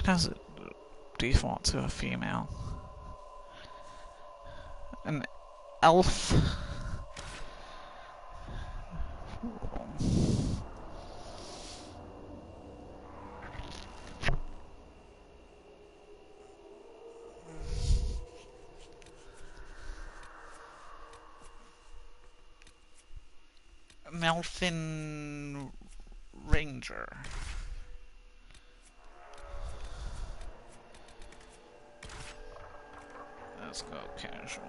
does it default to a female? An elf? An elfin ranger. Let's go casual.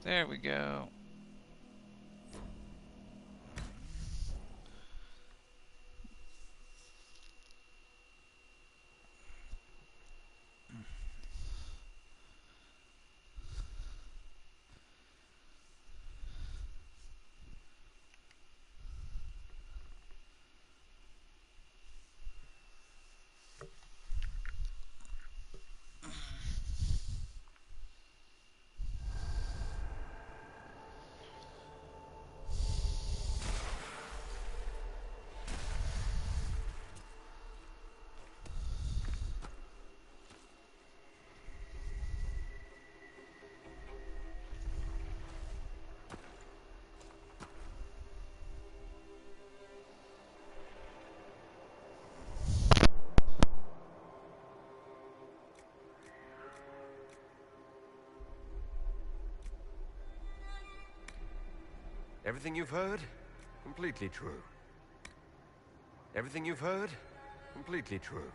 There we go. Everything you've heard? Completely true. Everything you've heard? Completely true.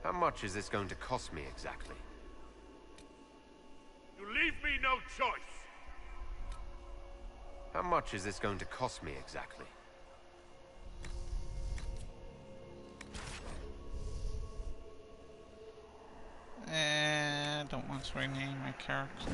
How much is this going to cost me exactly? You leave me no choice! How much is this going to cost me exactly? Don't want to rename my character.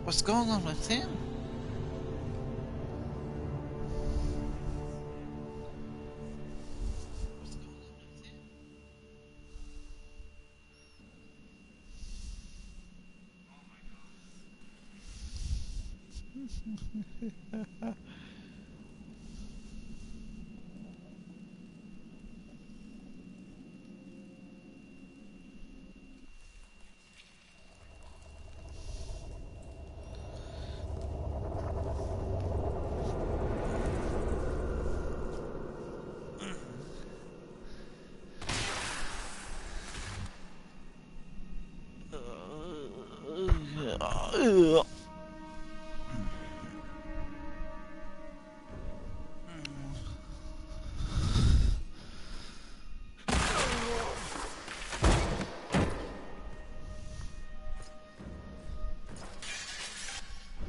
What's going on with him? Ugh.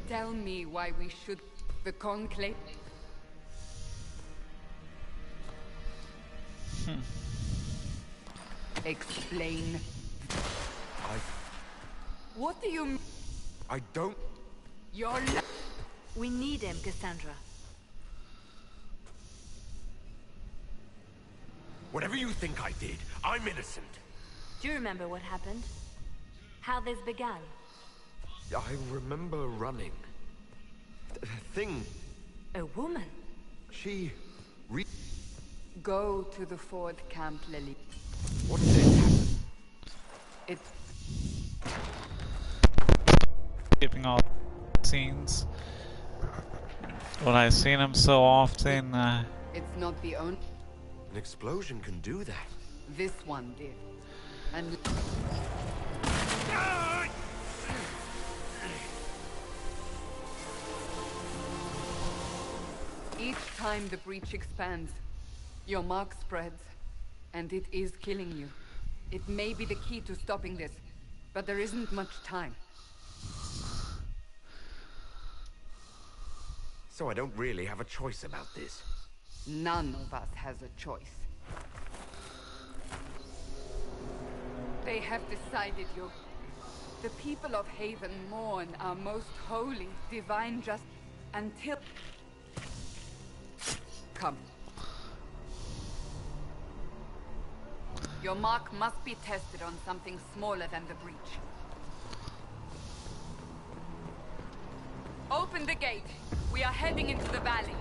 Tell me why we should... The conclave... Explain. What do you mean? I don't... You're... We need him, Cassandra. Whatever you think I did, I'm innocent. Do you remember what happened? How this began? I remember running. The thing... A woman? She... Go to the Ford camp, Lily. What did happen? It... Skipping all scenes. When I've seen him so often, It's not the only... An explosion can do that. This one did. And... Each time the breach expands, your mark spreads, and it is killing you. It may be the key to stopping this, but there isn't much time. So I don't really have a choice about this. None of us has a choice. They have decided you. The people of Haven mourn our most holy, divine justice until... Come. Your mark must be tested on something smaller than the breach. Open the gate. We are heading into the valley.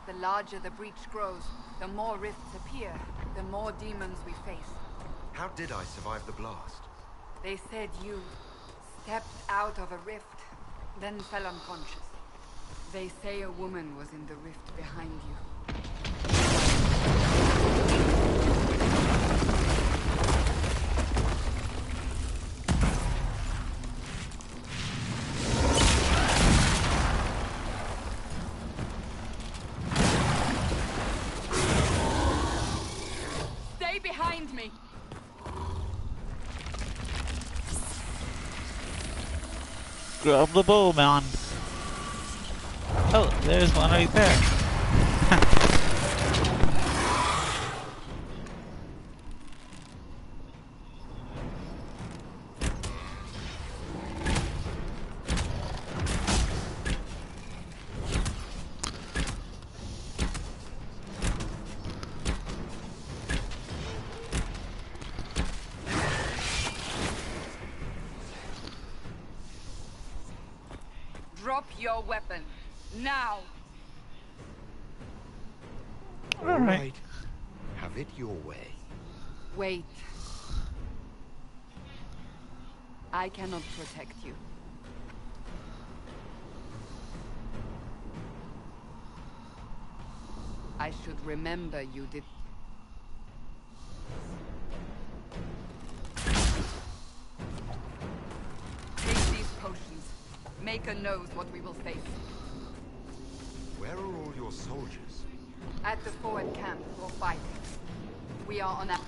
The larger the breach grows, the more rifts appear, the more demons we face. How did I survive the blast? They said you stepped out of a rift, then fell unconscious. They say a woman was in the rift behind you. Stay behind me! grab the bow, man. Oh, there's one right there. Drop your weapon. Now! All right. Have it your way. Wait. I cannot protect you. I should remember you did. Take these potions. Maker knows what we will face. Where are all your soldiers? At the forward camp for fighting. We are on a...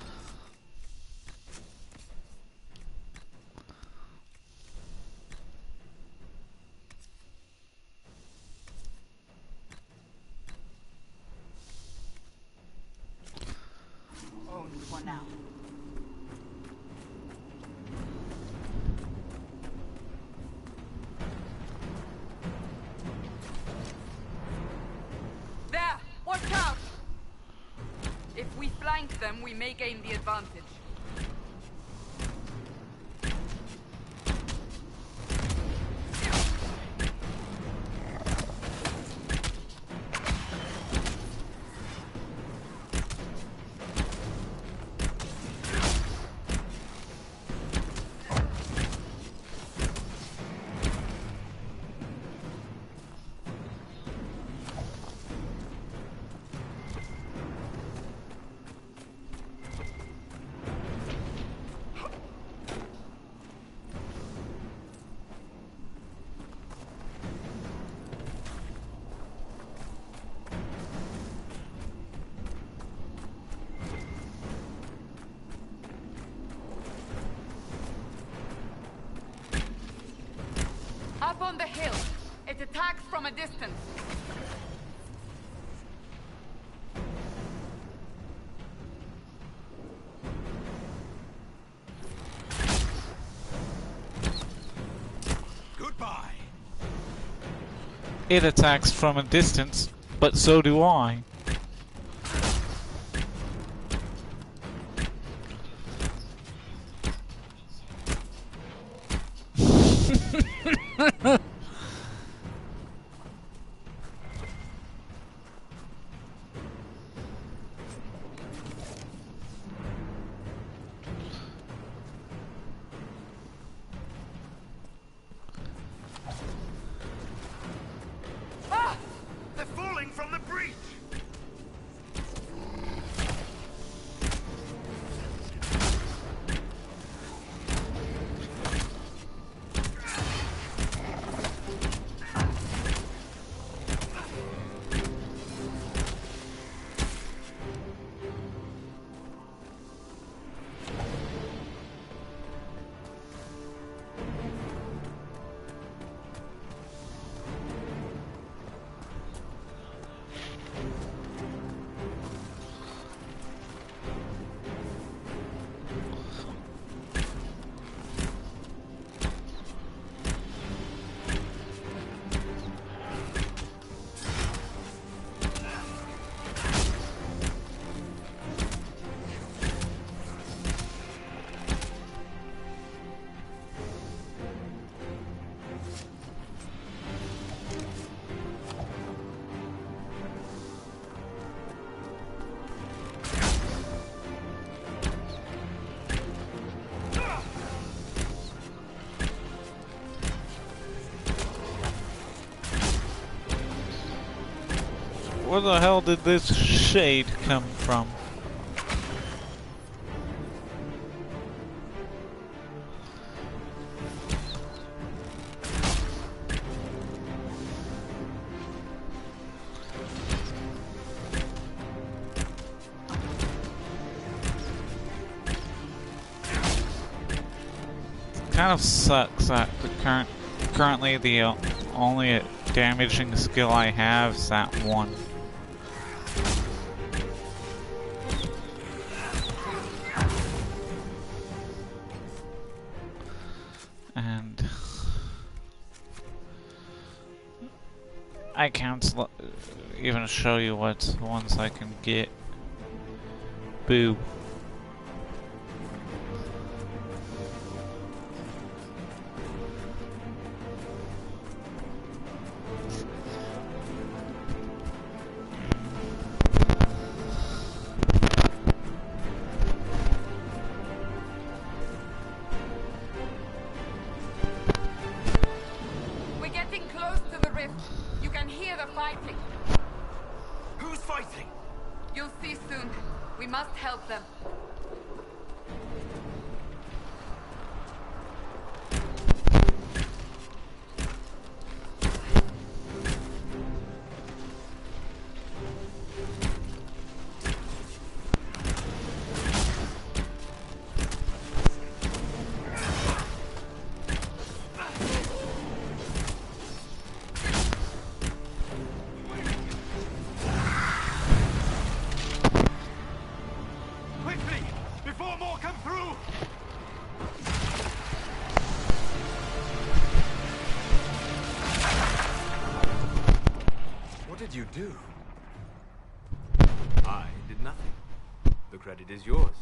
Only for now. There! Watch out! If we flank them, we may gain the advantage. on the hill. It attacks from a distance. Goodbye. It attacks from a distance, but so do I. They're falling from the breach. Where the hell did this shade come from? Kind of sucks that currently the only damaging skill I have is that one. And I can't even show you what ones I can get. Boo. Who's fighting? You'll see soon. We must help them. What did you do? I did nothing. The credit is yours.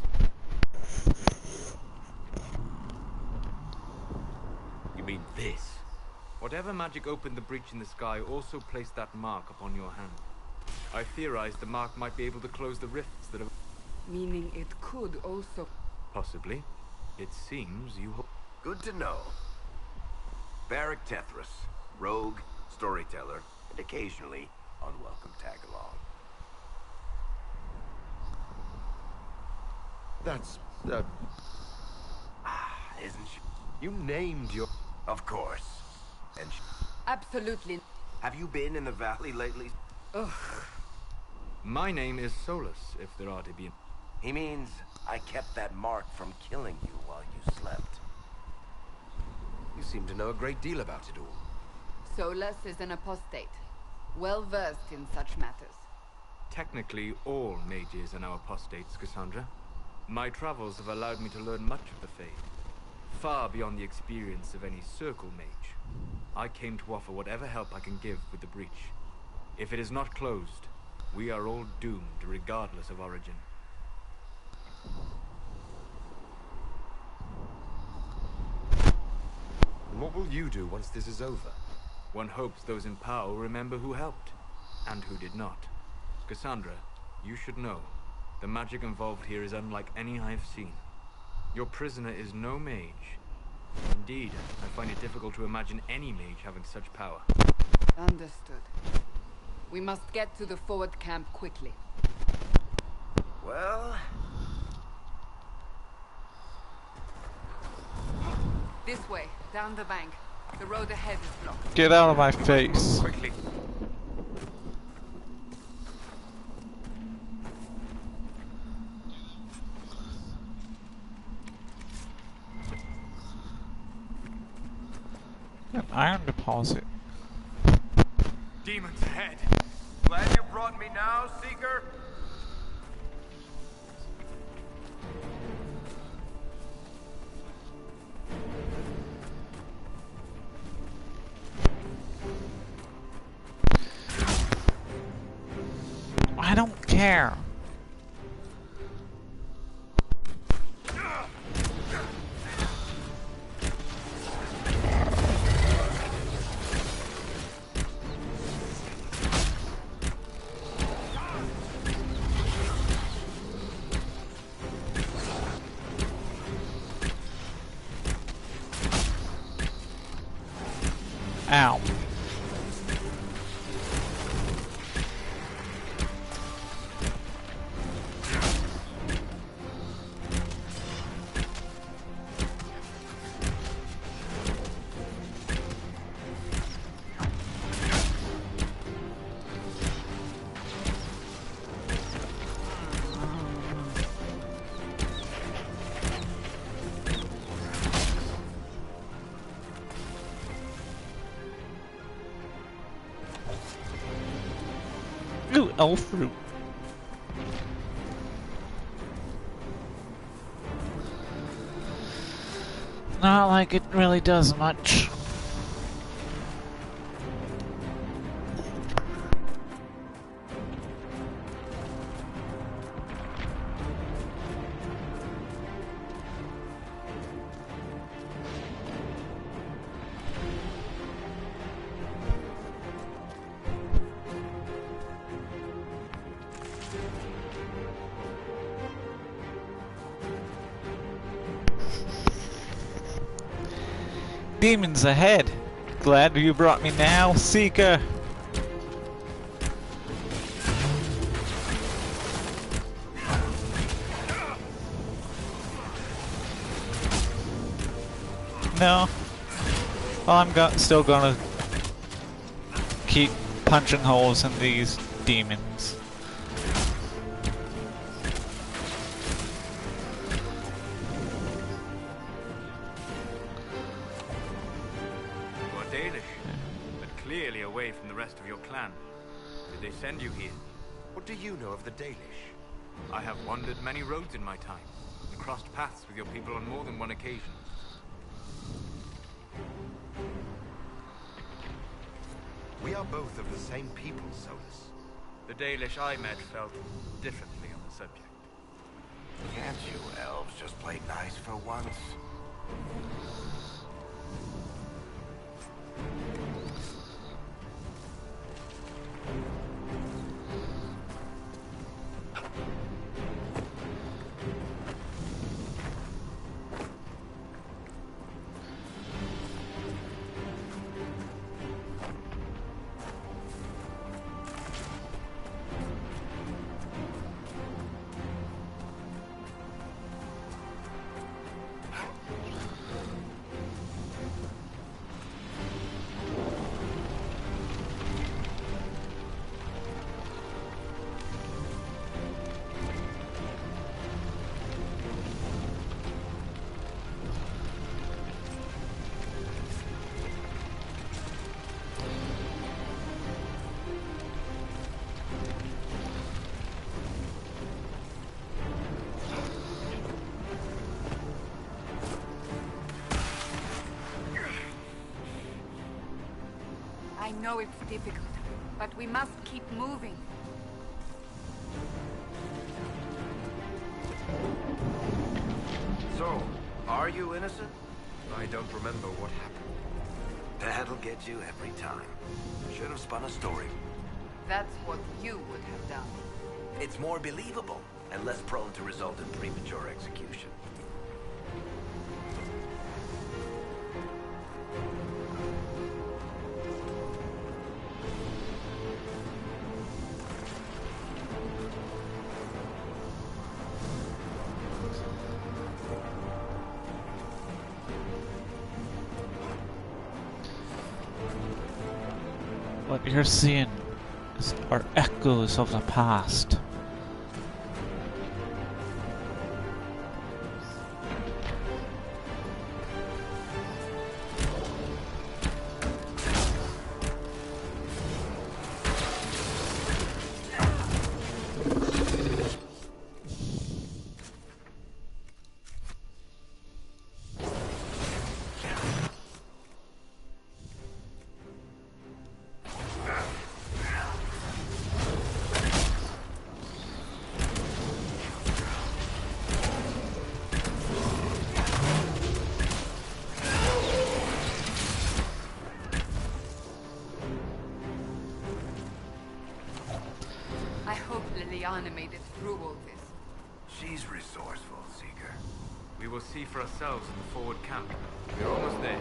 You mean this? Whatever magic opened the breach in the sky also placed that mark upon your hand. I theorized the mark might be able to close the rifts that have... Meaning it could also... Possibly. It seems you... Good to know. Barrack Tethras, rogue, storyteller, and occasionally unwelcome tag-along. That's, isn't she? You named your... Of course. And Absolutely. have you been in the valley lately? Ugh. My name is Solus, if there are to be... He means I kept that mark from killing you while you slept. You seem to know a great deal about it all. Solus is an apostate, well versed in such matters. Technically, all mages are now apostates, Cassandra. My travels have allowed me to learn much of the Fade, far beyond the experience of any circle mage. I came to offer whatever help I can give with the breach. If it is not closed, we are all doomed regardless of origin. And what will you do once this is over? One hopes those in power will remember who helped, and who did not. Cassandra, you should know, the magic involved here is unlike any I have seen. Your prisoner is no mage. Indeed, I find it difficult to imagine any mage having such power. Understood. We must get to the forward camp quickly. Well, This way, down the bank. The road ahead is blocked. Get out of my face. Quickly. An iron deposit. Demons ahead. glad you brought me now, Seeker. I don't care. Ow. Ooh, elf fruit. Not like it really does much. Demons ahead. Glad you brought me now, Seeker. No. Well, I'm still gonna keep punching holes in these demons. Clearly away from the rest of your clan. Did they send you here? What do you know of the Dalish? I have wandered many roads in my time, and crossed paths with your people on more than one occasion. We are both of the same people, Solus. The Dalish I met felt differently on the subject. Can't you elves just play nice for once? I know it's difficult, but we must keep moving. So, are you innocent? I don't remember what happened. That'll get you every time. Should have spun a story. That's what you would have done. It's more believable and less prone to result in premature execution. What you're seeing are echoes of the past. Liliana made it through all this. She's resourceful, Seeker. We will see for ourselves in the forward camp. We're almost there.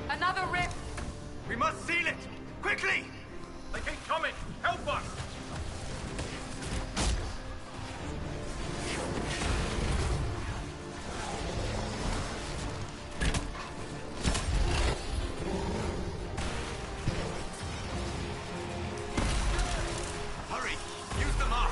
Another rift! We must seal it! Quickly! They keep coming! Help us! Hurry! Use the mark!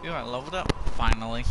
You are leveled up, finally.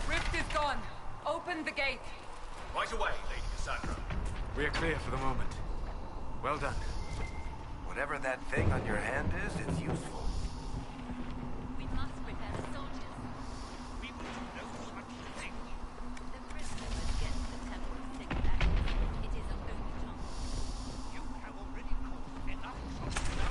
Rift is gone. Open the gate. Right away, Lady Cassandra. We are clear for the moment. Well done. Whatever that thing on your hand is, it's useful. We must prepare the soldiers. We will do no such thing. The prisoner must get to the temple of Sigurd. It is our only chance. You have already caused enough trouble now.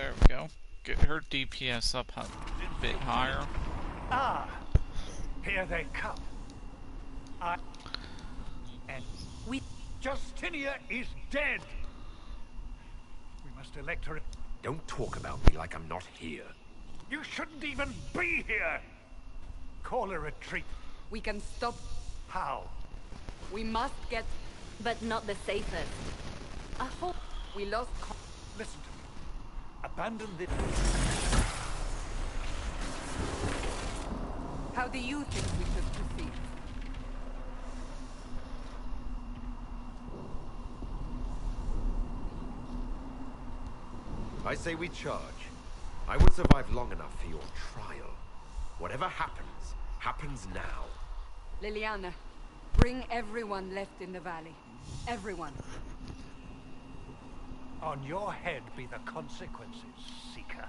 There we go. Get her DPS up a bit higher. Ah, here they come. And Justinia is dead. We must elect her. Don't talk about me like I'm not here. You shouldn't even be here. Call a retreat. We can stop. How? We must get. But not the safest. I hope We lost. Listen to me. Abandon this. How do you think we should proceed? I say we charge. I won't survive long enough for your trial. Whatever happens, happens now. Liliana, bring everyone left in the valley. Everyone. On your head be the consequences, Seeker.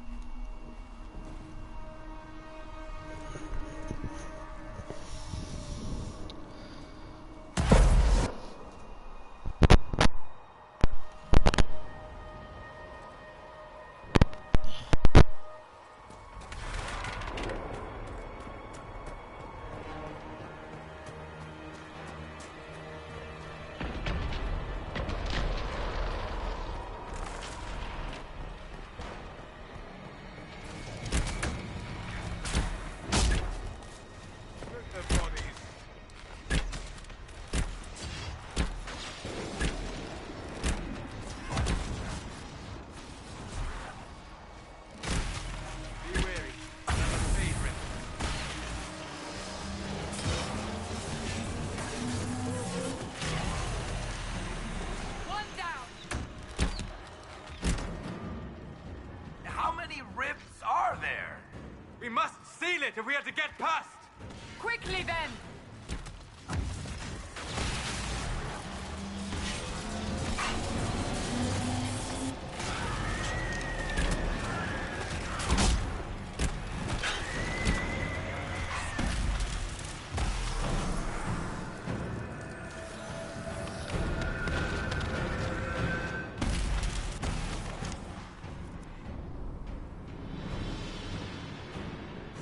One down. How many ribs are there? We must seal it if we are to get past! Quickly then.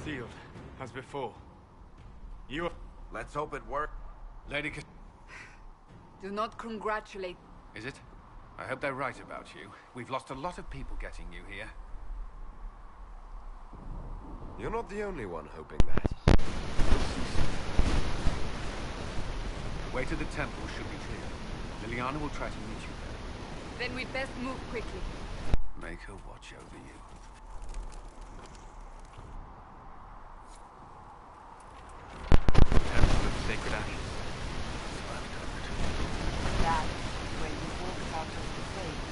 Sealed, as before. You are... Let's hope it works. Lady Do not congratulate. Is it? I hope they're right about you. We've lost a lot of people getting you here. You're not the only one hoping that. The way to the temple should be clear. Liliana will try to meet you there. Then we'd best move quickly. Make her watch over you. Temple of Sacred Ashes. Well covered. That is where you walk out of the faith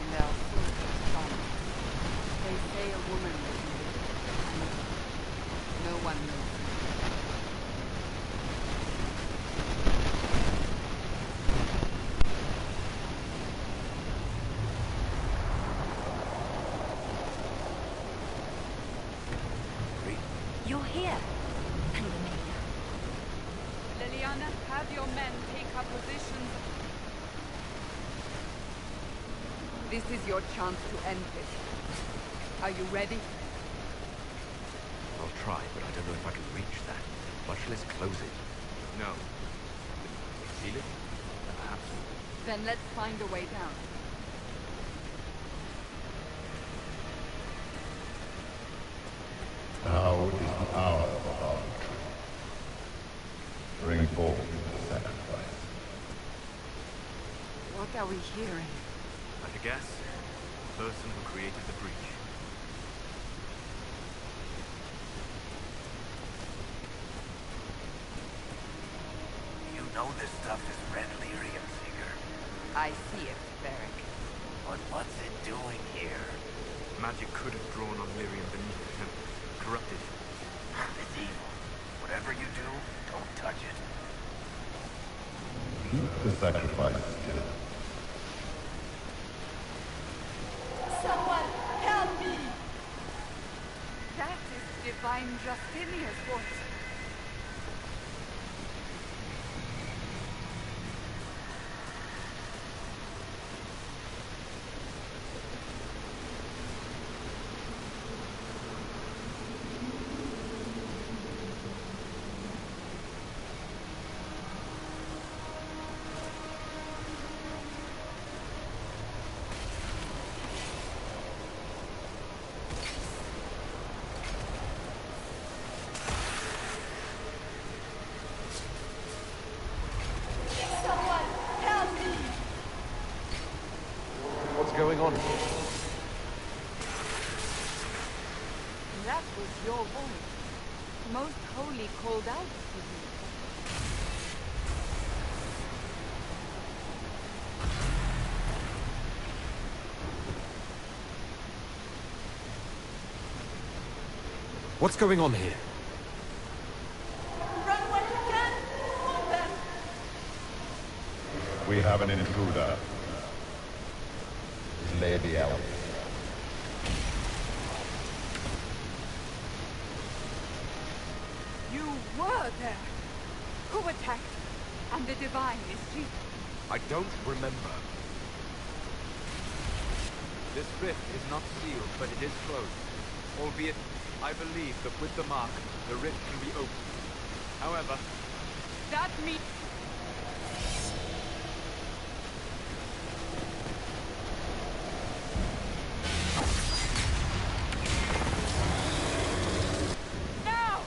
in our silver sun. They say a woman was made. No one knows. you're here. Pandemania. Liliana, have your men take up positions. This is your chance to end this. Are you ready? I'll try, but I don't know if I can reach that. Much less close it. No. Seal it? Perhaps. Then let's find a way down. Now is the hour of our retreat. Bring forth the sacrifice. What are we hearing? Like a guess, the person who created the breach. You know this stuff is red lyrium, Seeker. I see it, Varric. But what's it doing here? Magic could have drawn on lyrium beneath the temple, corrupted. It's evil. Whatever you do, don't touch it. Keep the sacrifice still. Someone help me! That is Divine Justinia's voice. That was your voice. Most holy called out to you. What's going on here? Run when you can! Hold them! We have an intruder. It's Lady Alice. You were there. Who attacked? And the divine mystery? I don't remember. This rift is not sealed, but it is closed. Albeit, I believe that with the mark, the rift can be opened. However, That means... Now!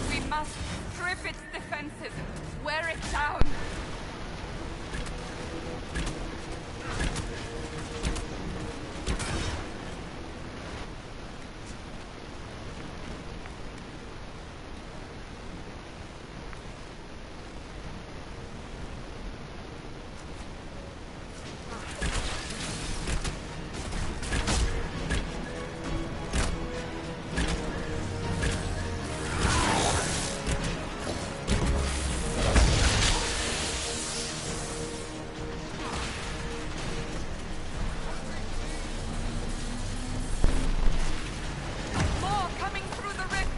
We must strip its defenses, wear it down. More coming through the rift.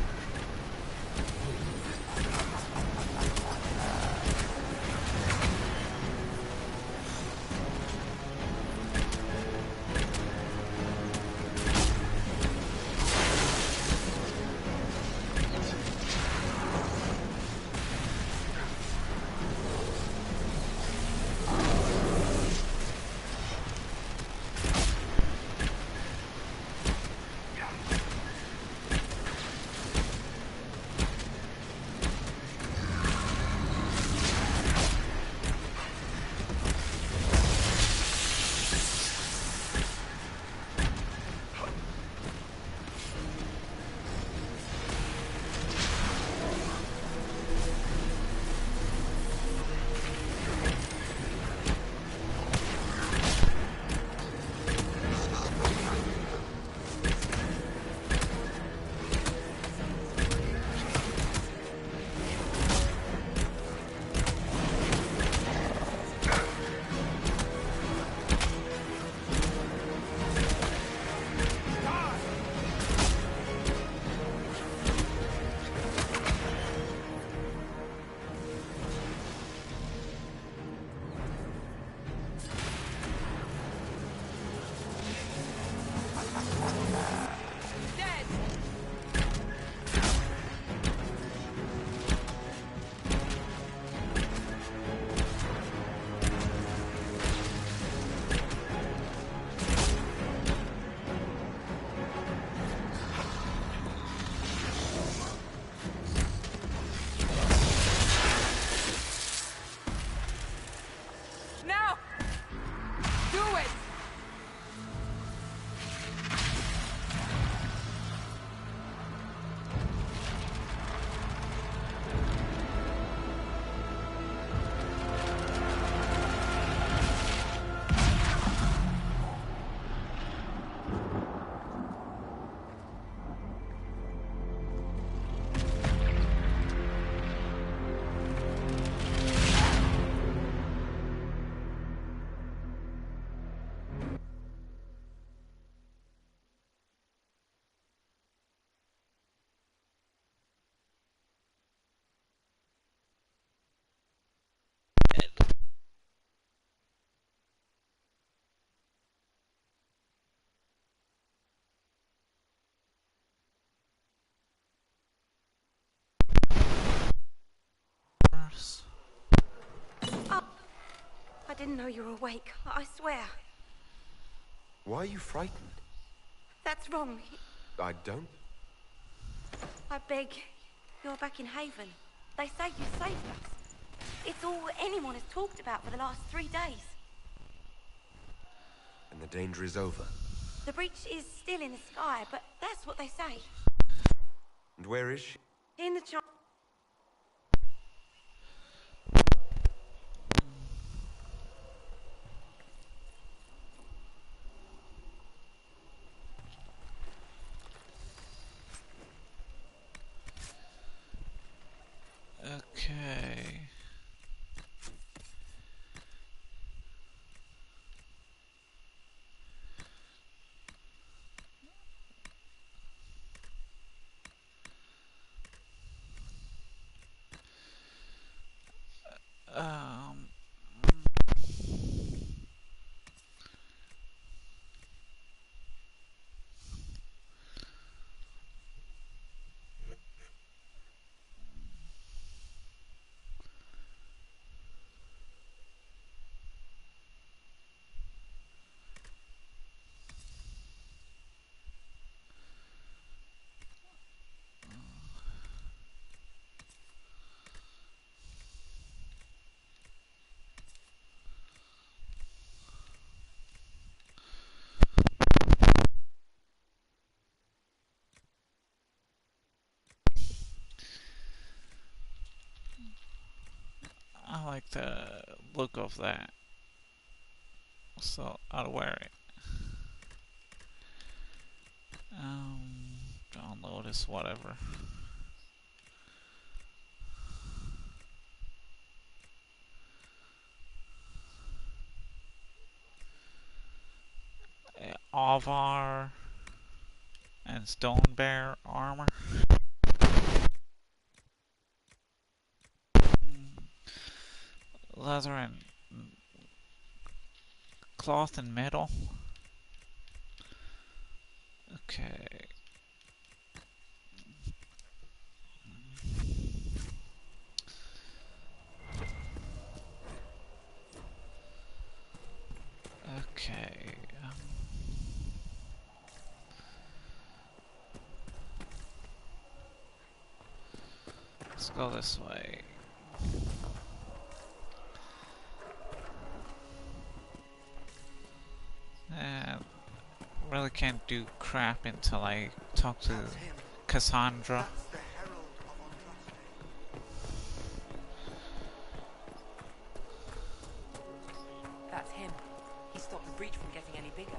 Dead. Now! Do it! I didn't know you were awake. I swear. Why are you frightened? That's wrong. I don't. I beg. You're back in Haven. They say you saved us. It's all anyone has talked about for the last 3 days. And the danger is over. The breach is still in the sky, but that's what they say. And where is she? In the chart. Okay. Um. I like the look of that, so I'll wear it. Download this, whatever. Avar and Stone Bear armor. Leather and cloth and metal. Okay. Okay. Let's go this way. Really can't do crap until I talk to Cassandra. That's him. He stopped the breach from getting any bigger.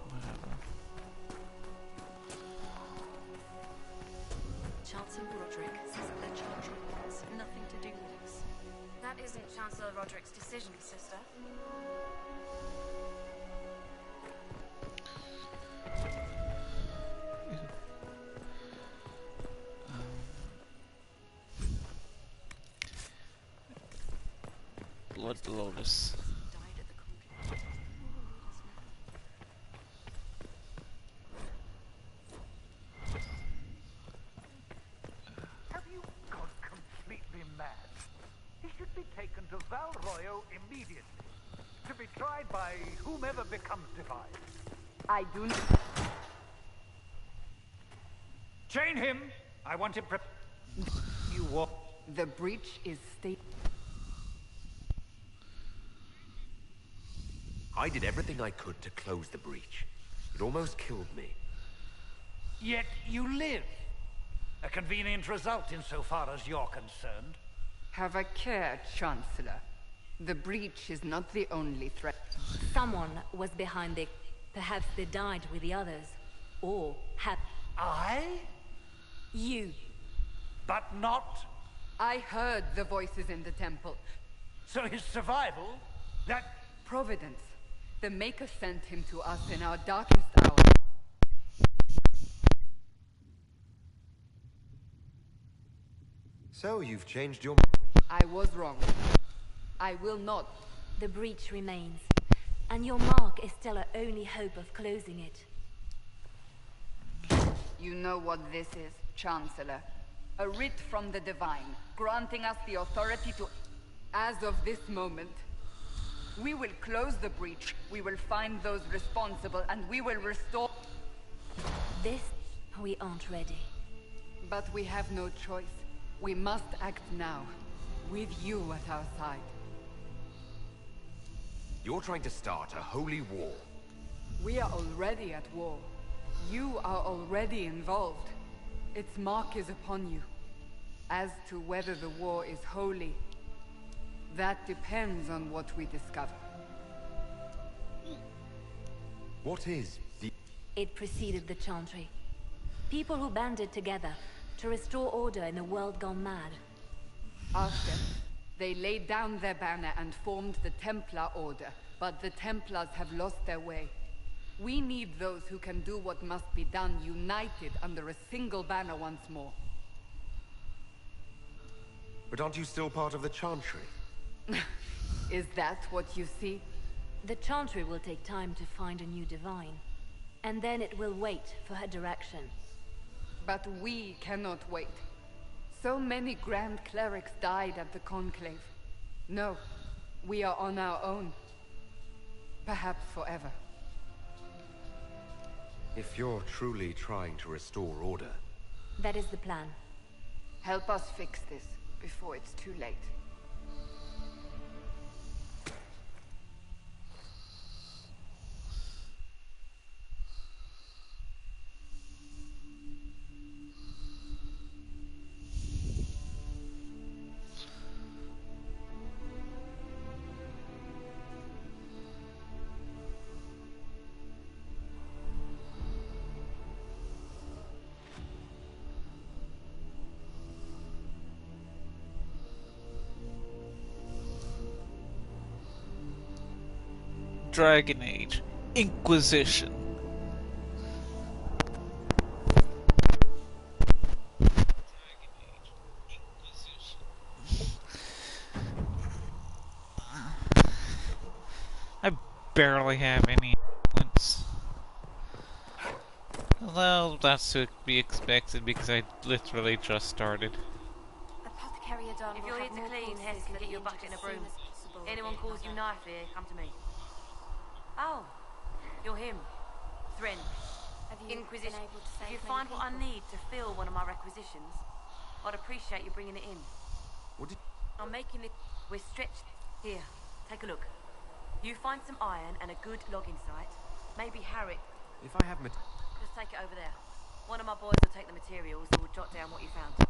Whatever. Chancellor Roderick says that the Charter wants nothing to do with us. That isn't Chancellor Roderick's decision, sister. Blood Lotus. Have you gone completely mad? He should be taken to Val Royo immediately, to be tried by whomever becomes divine. I do not. Chain him! I want him You walk. The breach is state. I did everything I could to close the breach. It almost killed me. Yet you live. A convenient result insofar as you're concerned. Have a care, Chancellor. The breach is not the only threat. Someone was behind the... Perhaps they died with the others. Or have... I? You. But not... I heard the voices in the temple. So his survival? That... Providence. The Maker sent him to us in our darkest hour. So you've changed your... I was wrong. I will not. The breach remains. And your mark is still our only hope of closing it. You know what this is, Chancellor. A writ from the Divine, granting us the authority to... As of this moment, we will close the breach, we will find those responsible, and we will restore... This We aren't ready. But we have no choice. We must act now, with you at our side. You're trying to start a holy war. We are already at war. You are already involved. Its mark is upon you. As to whether the war is holy, that depends on what we discover. What is the... It preceded the Chantry. People who banded together to restore order in a world gone mad. After, they laid down their banner and formed the Templar Order, but the Templars have lost their way. We need those who can do what must be done, united under a single banner once more. But aren't you still part of the Chantry? Is that what you see? The Chantry will take time to find a new divine. And then it will wait for her direction. But we cannot wait. So many Grand Clerics died at the Conclave. No, we are on our own. Perhaps forever. If you're truly trying to restore order... That is the plan. Help us fix this before it's too late. Dragon Age. Inquisition. I barely have any influence. Although that's to be expected because I literally just started. If you're here to clean, Hess can get you a bucket and a broom. Anyone calls you knife here, come to me. Oh, you're him. Thren. Inquisition. If you find what I need to fill one of my requisitions, I'd appreciate you bringing it in. What did... I'm making it... We're stretched. Here, take a look. You find some iron and a good logging site. Maybe Harriet. If I have... Just take it over there. One of my boys will take the materials and will jot down what you found.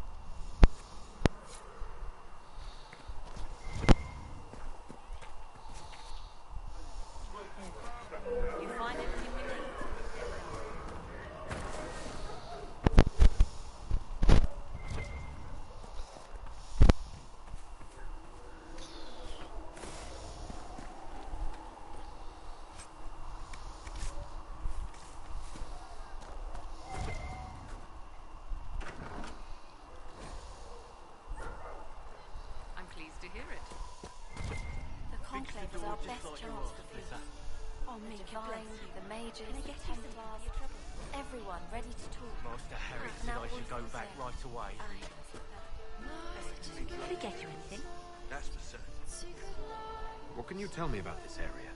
You find everything we need. I'm pleased to hear it. The Conclave is our best chance to feed. On the divine, the mages, the Templars, everyone ready to talk. Master Harry said I should go back right away. Did we get you anything? That's for certain. What can you tell me about this area?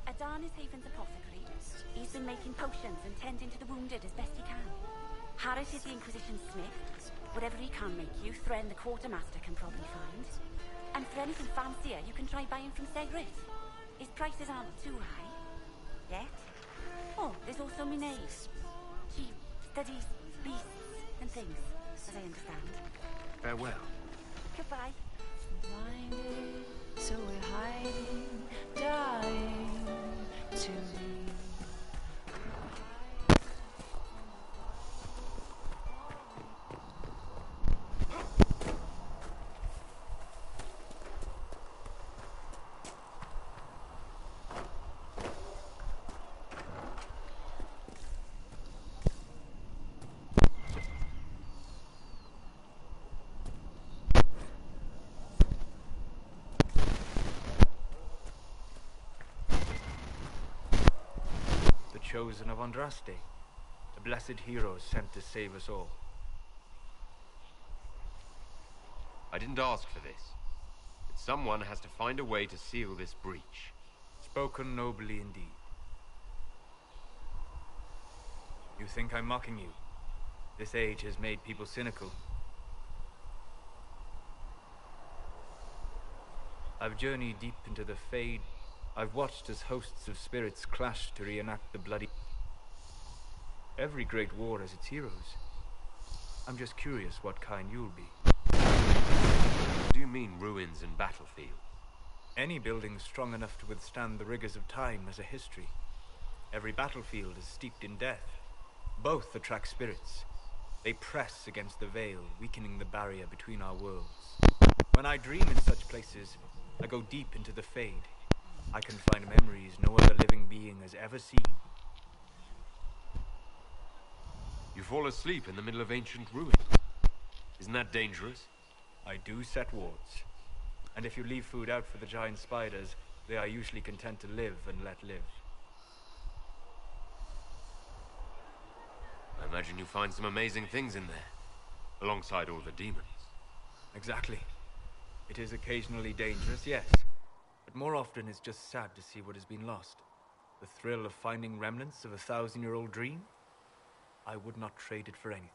Adan is Haven's apothecary. He's been making potions and tending to the wounded as best he can. Harris is the Inquisition smith. Whatever he can make you, Thren the quartermaster can probably find. And for anything fancier, you can try buying from Segret. His prices aren't too high. Yet. Oh, there's also Minae. She studies beasts and things, as I understand. Farewell. Goodbye. Blinded, so we're hiding, dying to be. Chosen of Andraste, the blessed heroes sent to save us all. I didn't ask for this. But someone has to find a way to seal this breach. Spoken nobly indeed. You think I'm mocking you? This age has made people cynical. I've journeyed deep into the Fade. I've watched as hosts of spirits clash to reenact the bloody... Every great war has its heroes. I'm just curious what kind you'll be. What do you mean, ruins and battlefield? Any building strong enough to withstand the rigors of time has a history. Every battlefield is steeped in death. Both attract spirits. They press against the veil, weakening the barrier between our worlds. When I dream in such places, I go deep into the Fade. I can find memories no other living being has ever seen. You fall asleep in the middle of ancient ruins. Isn't that dangerous? I do set wards. And if you leave food out for the giant spiders, they are usually content to live and let live. I imagine you find some amazing things in there, alongside all the demons. Exactly. It is occasionally dangerous, yes. But more often it's just sad to see what has been lost. The thrill of finding remnants of a 1,000-year-old dream? I would not trade it for anything.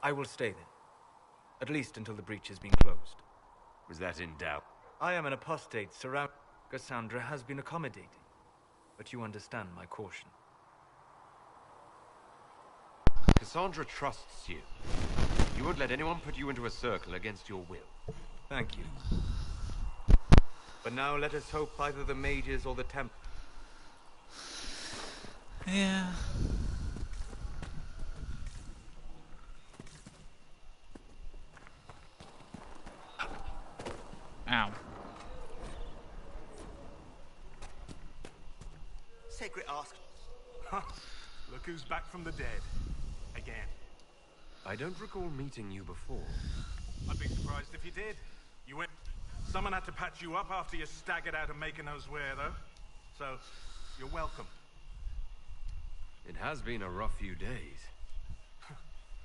I will stay then. At least until the breach has been closed. Was that in doubt? I am an apostate surrounded. Cassandra has been accommodating. But you understand my caution. Cassandra trusts you. You won't let anyone put you into a circle against your will. Thank you. But now let us hope either the mages or the temp... Yeah. Ow. Secret asked. Look who's back from the dead. Again. I don't recall meeting you before. I'd be surprised if you did. You went... Someone had to patch you up after you staggered out of making knows where, though. So, you're welcome. It has been a rough few days.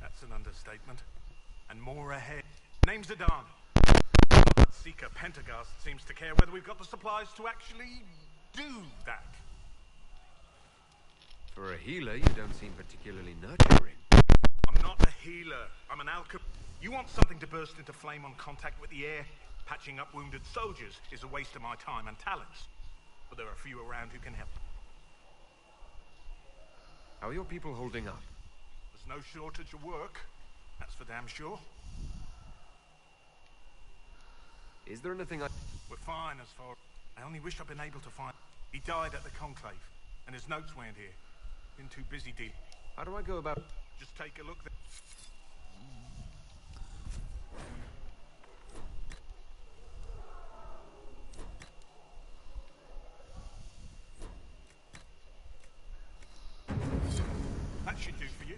That's an understatement. And more ahead. Name's Adan. That Seeker Pentagast seems to care whether we've got the supplies to actually do that. For a healer, you don't seem particularly nurturing. I'm not a healer. I'm an alchemist. You want something to burst into flame on contact with the air? Patching up wounded soldiers is a waste of my time and talents. But there are a few around who can help. How are your people holding up? There's no shortage of work. That's for damn sure. Is there anything I... We're fine as far... I only wish I'd been able to find... He died at the Conclave, and his notes weren't here. Been too busy dealing. How do I go about... Just take a look there. That should do for you.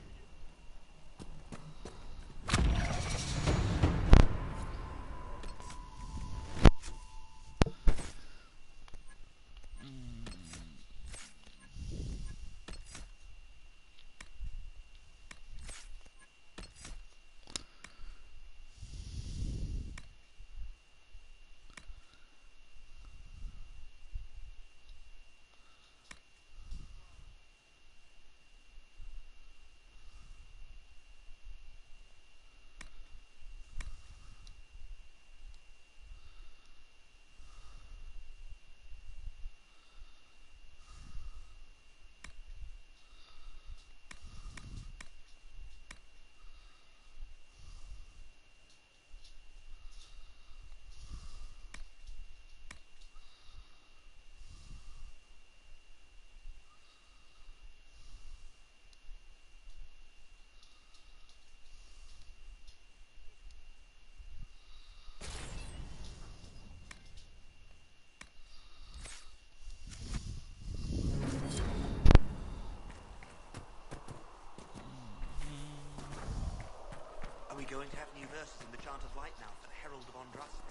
Are we going to have new verses in the Chant of Light now for the Herald of Andraste?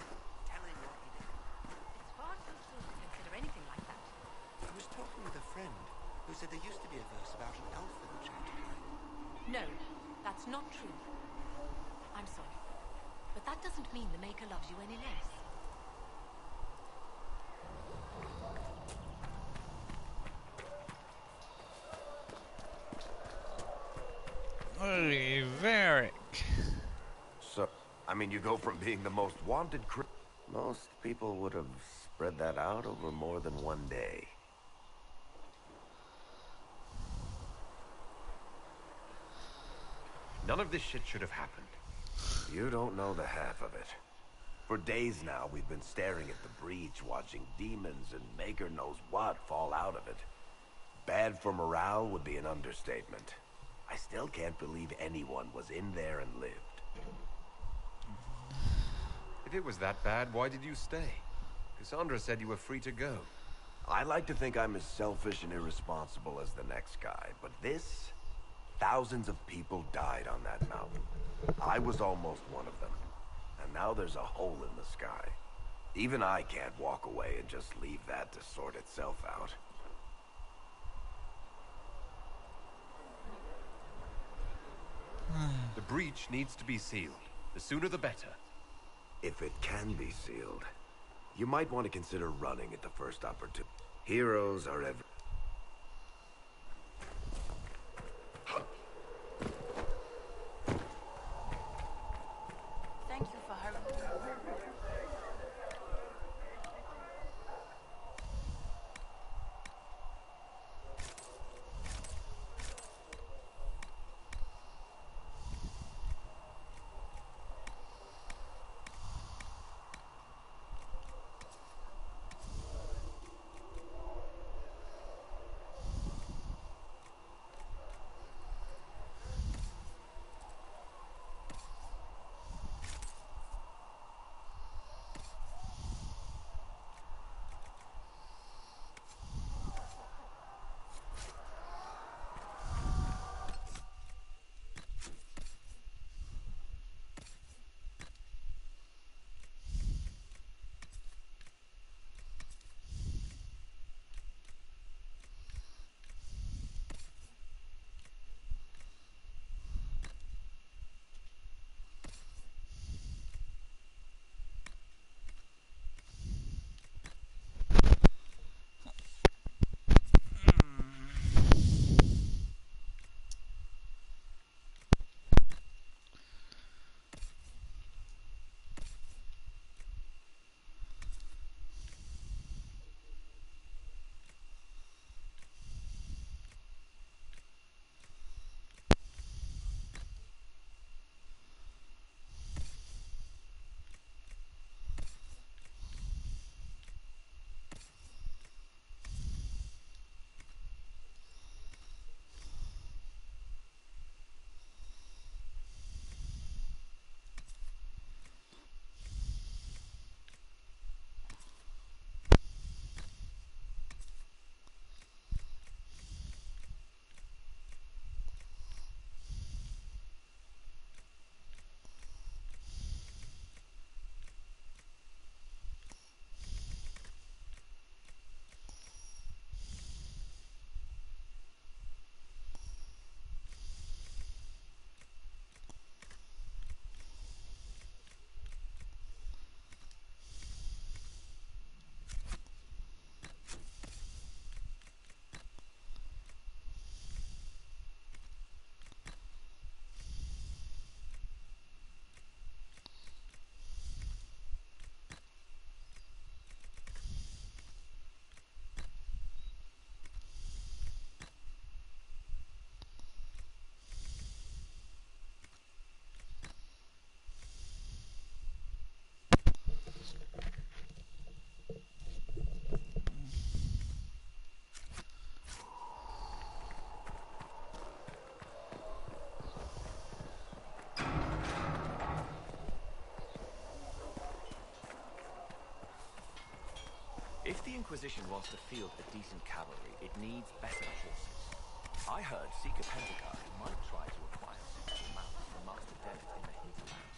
Tell him what he did. It's far too soon to consider anything like that. I was talking with a friend who said there used to be a verse about an elf in the Chant of Light. No, that's not true. I'm sorry. But that doesn't mean the Maker loves you any less. Hey, Varric. So, I mean, you go from being the most wanted most people would have spread that out over more than one day. None of this shit should have happened. You don't know the half of it. For days now, we've been staring at the breach, watching demons and Maker knows what fall out of it. Bad for morale would be an understatement. I still can't believe anyone was in there and lived. If it was that bad, why did you stay? Cassandra said you were free to go. I like to think I'm as selfish and irresponsible as the next guy, but this... Thousands of people died on that mountain. I was almost one of them. And now there's a hole in the sky. Even I can't walk away and just leave that to sort itself out. The breach needs to be sealed. The sooner the better. If it can be sealed, you might want to consider running at the first opportunity. Heroes are ever... Thank you for hurrying. If the Inquisition wants to field a decent cavalry, it needs better horses. I heard Seeker Pentecost might try to acquire suitable mounts from Master Dennett in the hinterland.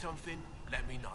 something, let me know.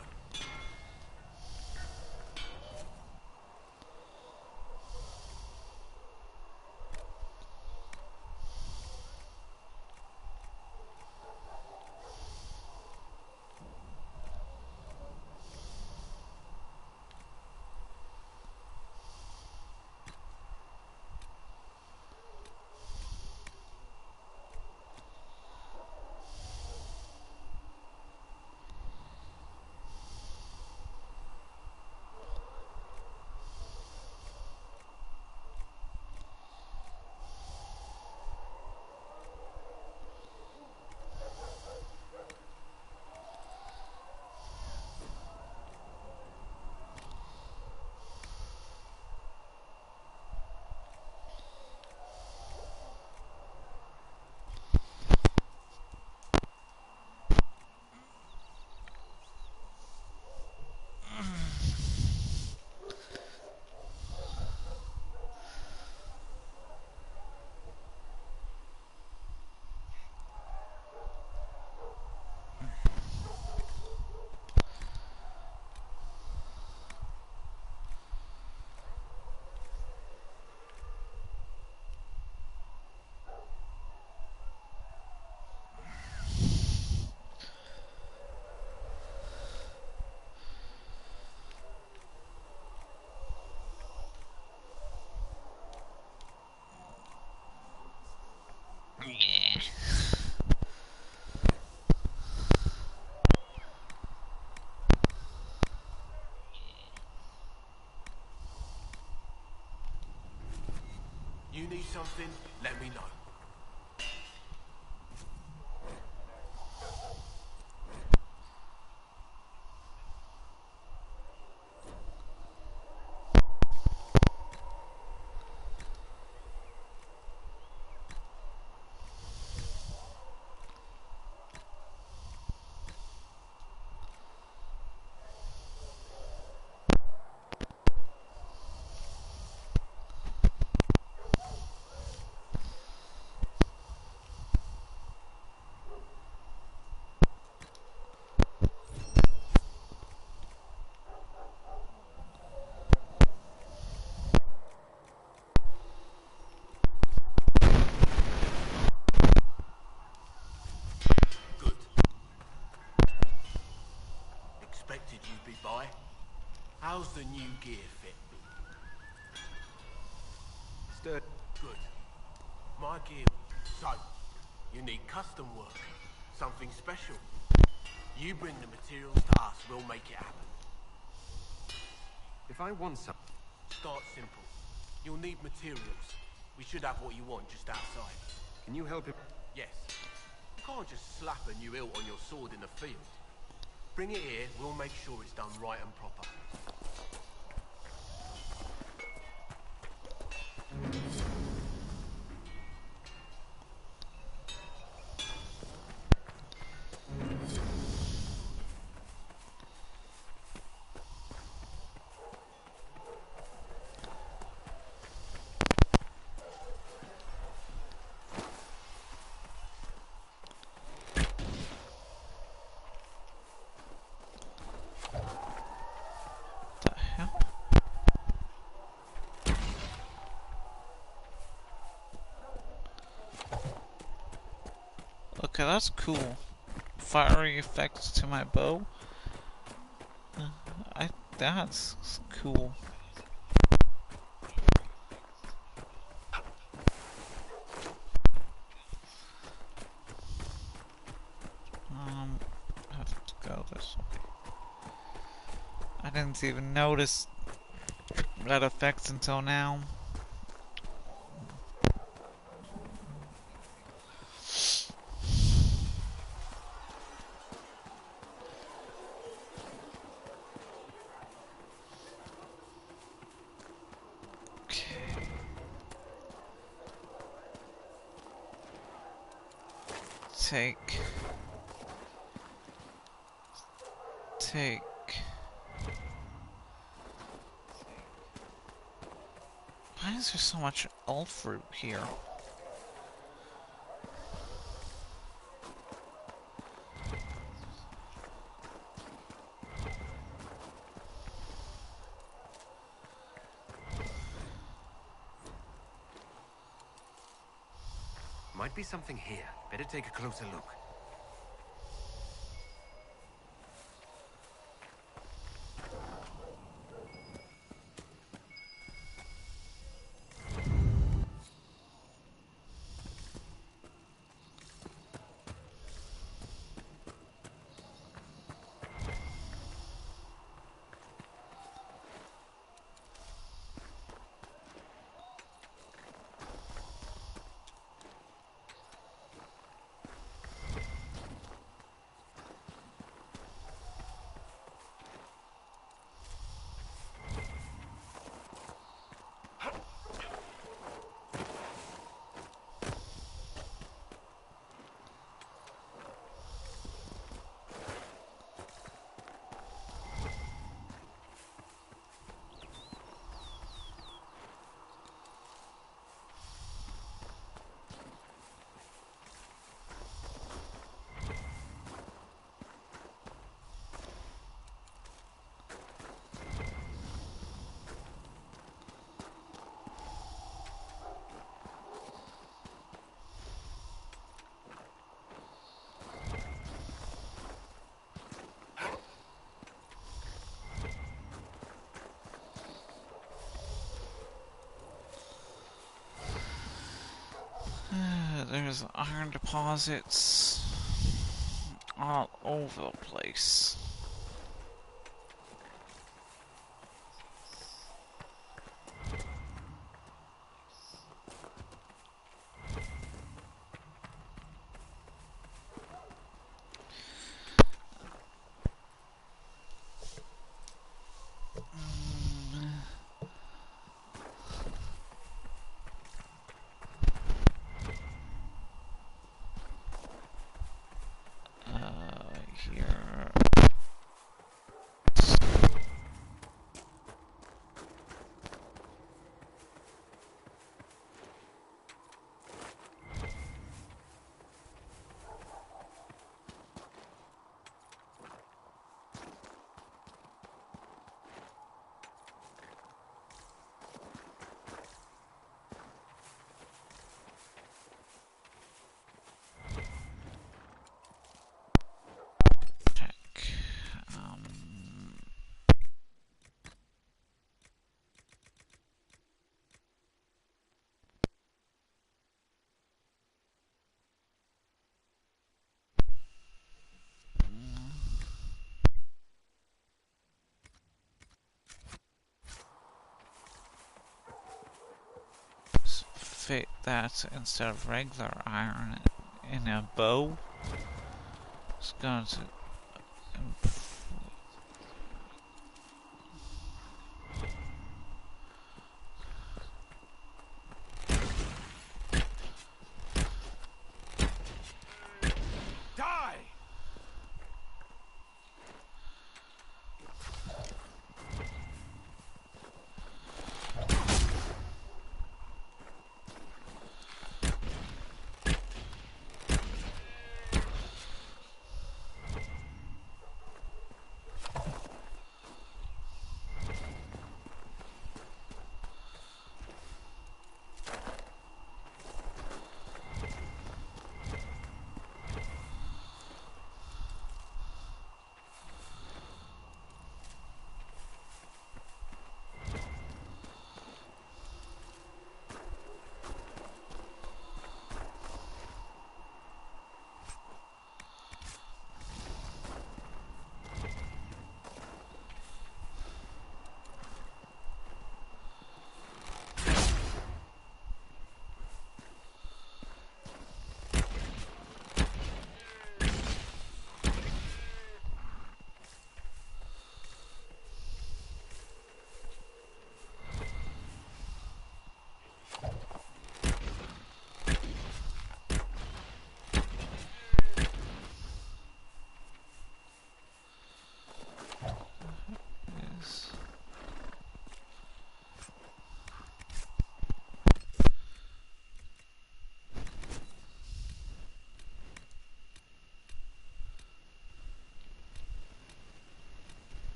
You need something, let me know. Expected you'd be by. How's the new gear fit? Stud. Good. My gear. So, you need custom work. Something special. You bring the materials to us, we'll make it happen. If I want some... Start simple. You'll need materials. We should have what you want just outside. Can you help him? Yes. You can't just slap a new hilt on your sword in the field. Bring it here, we'll make sure it's done right and proper. Okay, that's cool. Fiery effects to my bow. That's cool. I have to go this way. I didn't even notice that effects until now. Take. Why is there so much elf fruit here? Might be something here. Better take a closer look. There's iron deposits all over the place. Here. Fit that instead of regular iron in a bow. It's going to improve.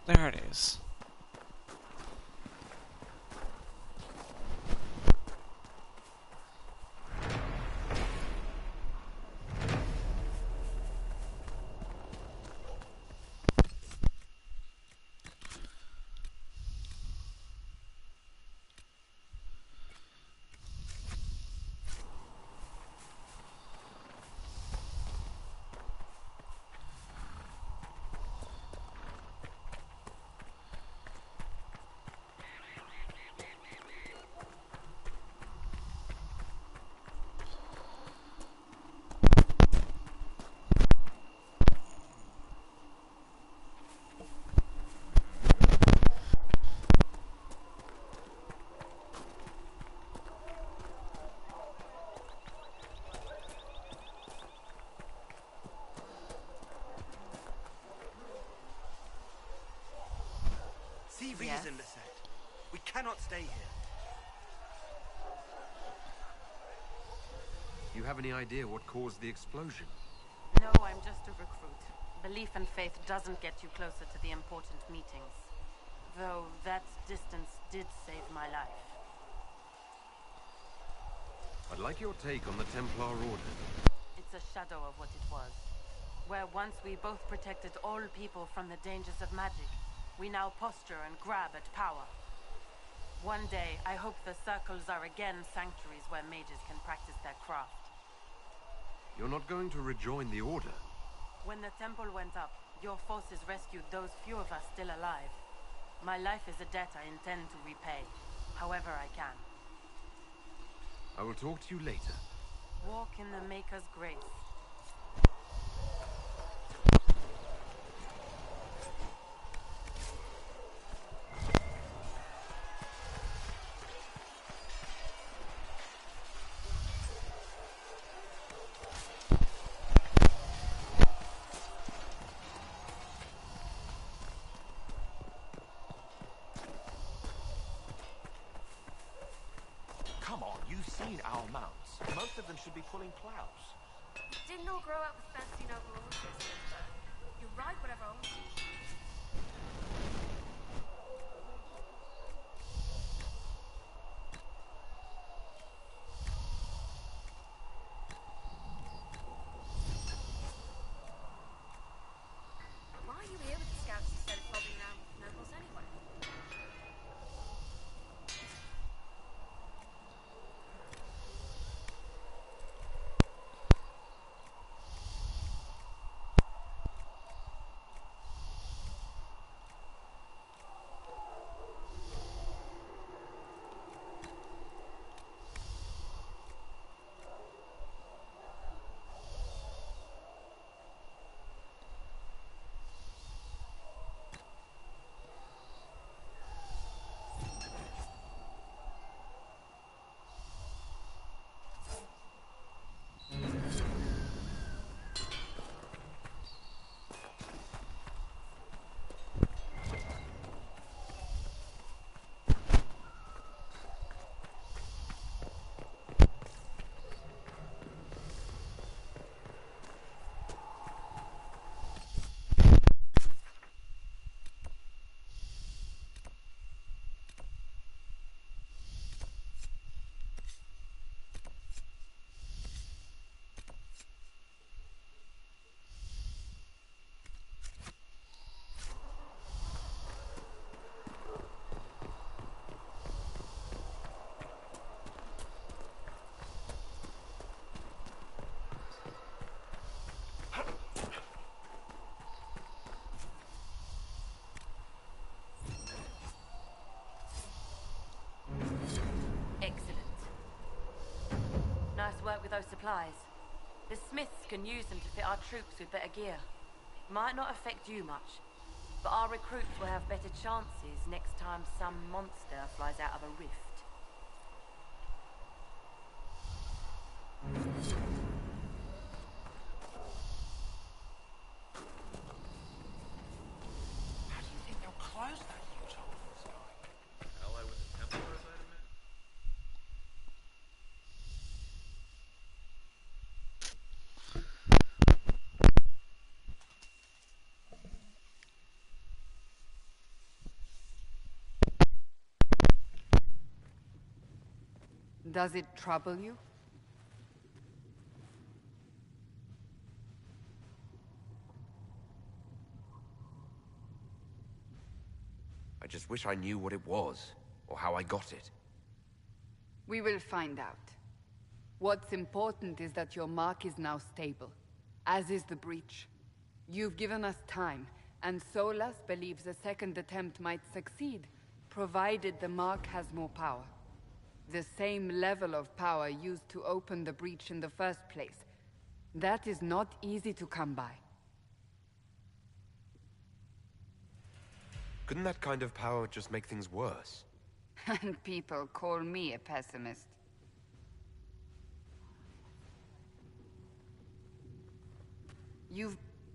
There it is. CV is in the set. We cannot stay here. You have any idea what caused the explosion? No, I'm just a recruit. Belief and faith doesn't get you closer to the important meetings. Though that distance did save my life. I'd like your take on the Templar Order. It's a shadow of what it was. Where once we both protected all people from the dangers of magic, we now posture and grab at power. One day, I hope the circles are again sanctuaries where mages can practice their craft. You're not going to rejoin the Order? When the temple went up, your forces rescued those few of us still alive. My life is a debt I intend to repay, however I can. I will talk to you later. Walk in the Maker's grace. Come on, you've seen our mounts. Most of them should be pulling plows. Didn't all grow up with fancy noble horses, Elizabeth. You ride whatever owns you. Why are you here with the scouts instead of fobbing around with the nobles anyway? Nice work with those supplies. The smiths can use them to fit our troops with better gear. Might not affect you much, but our recruits will have better chances next time some monster flies out of a rift. How do you think they'll close that huge hole in the sky? Ally with the Templars, I'd imagine? Does it trouble you? I just wish I knew what it was, or how I got it. We will find out. What's important is that your mark is now stable, as is the breach. You've given us time, and Solas believes a second attempt might succeed, provided the mark has more power. The same level of power used to open the breach in the first place. That is not easy to come by. Couldn't that kind of power just make things worse? And people call me a pessimist.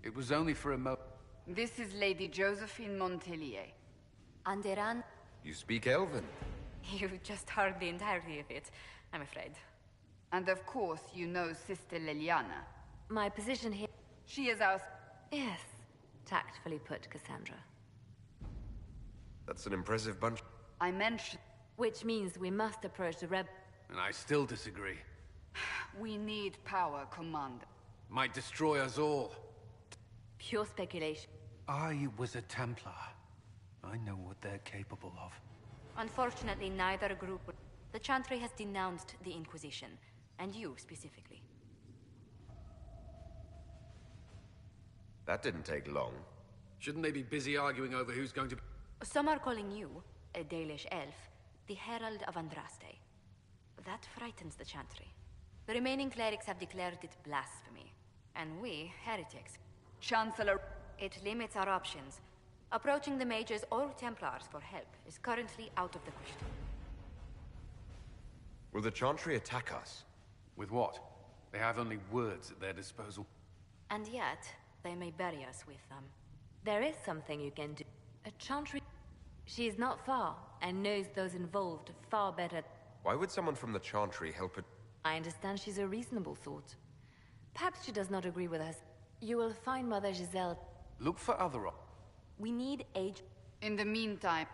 It was only for a moment. This is Lady Josephine Montelier. Anderan, You speak Elven. you just heard the entirety of it, I'm afraid. And of course, you know Sister Liliana. My position here... She is our... Yes, tactfully put, Cassandra. That's an impressive bunch. I mentioned... Which means we must approach the rebel... And I still disagree. We need power, Commander. Might destroy us all. Pure speculation. I was a Templar. I know what they're capable of. Unfortunately, neither group... The Chantry has denounced the Inquisition, and you specifically. That didn't take long. Shouldn't they be busy arguing over who's going to... Some are calling you, a Dalish elf, the Herald of Andraste. That frightens the Chantry. The remaining clerics have declared it blasphemy, and we, heretics. Chancellor... It limits our options. Approaching the mages or Templars for help is currently out of the question. Will the Chantry attack us? With what? They have only words at their disposal. And yet, they may bury us with them. There is something you can do. A Chantry... She is not far, and knows those involved far better. Why would someone from the Chantry help it? I understand she's a reasonable sort. Perhaps she does not agree with us. You will find Mother Giselle. Look for other options. We need age... In the meantime...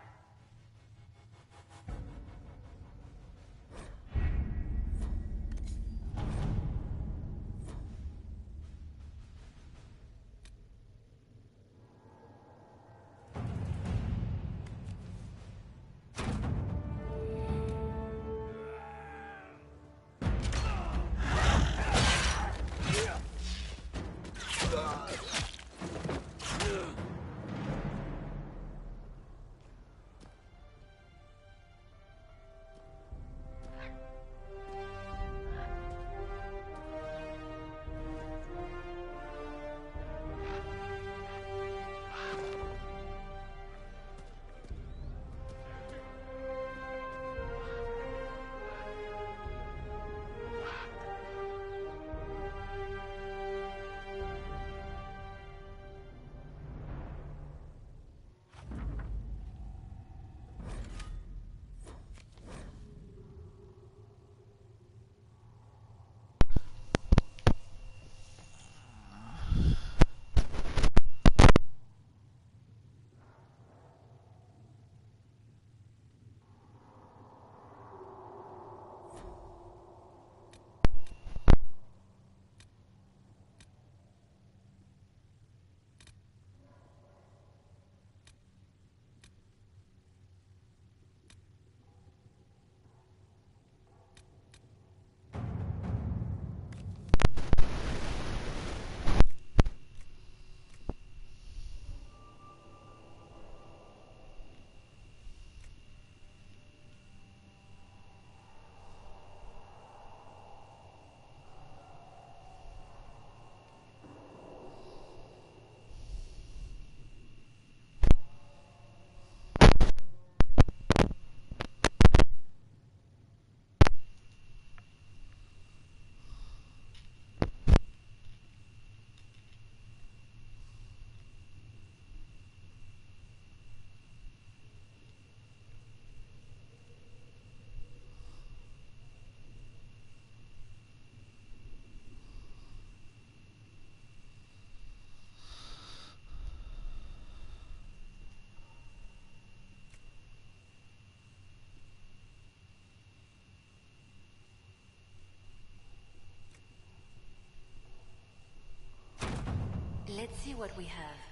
Let's see what we have.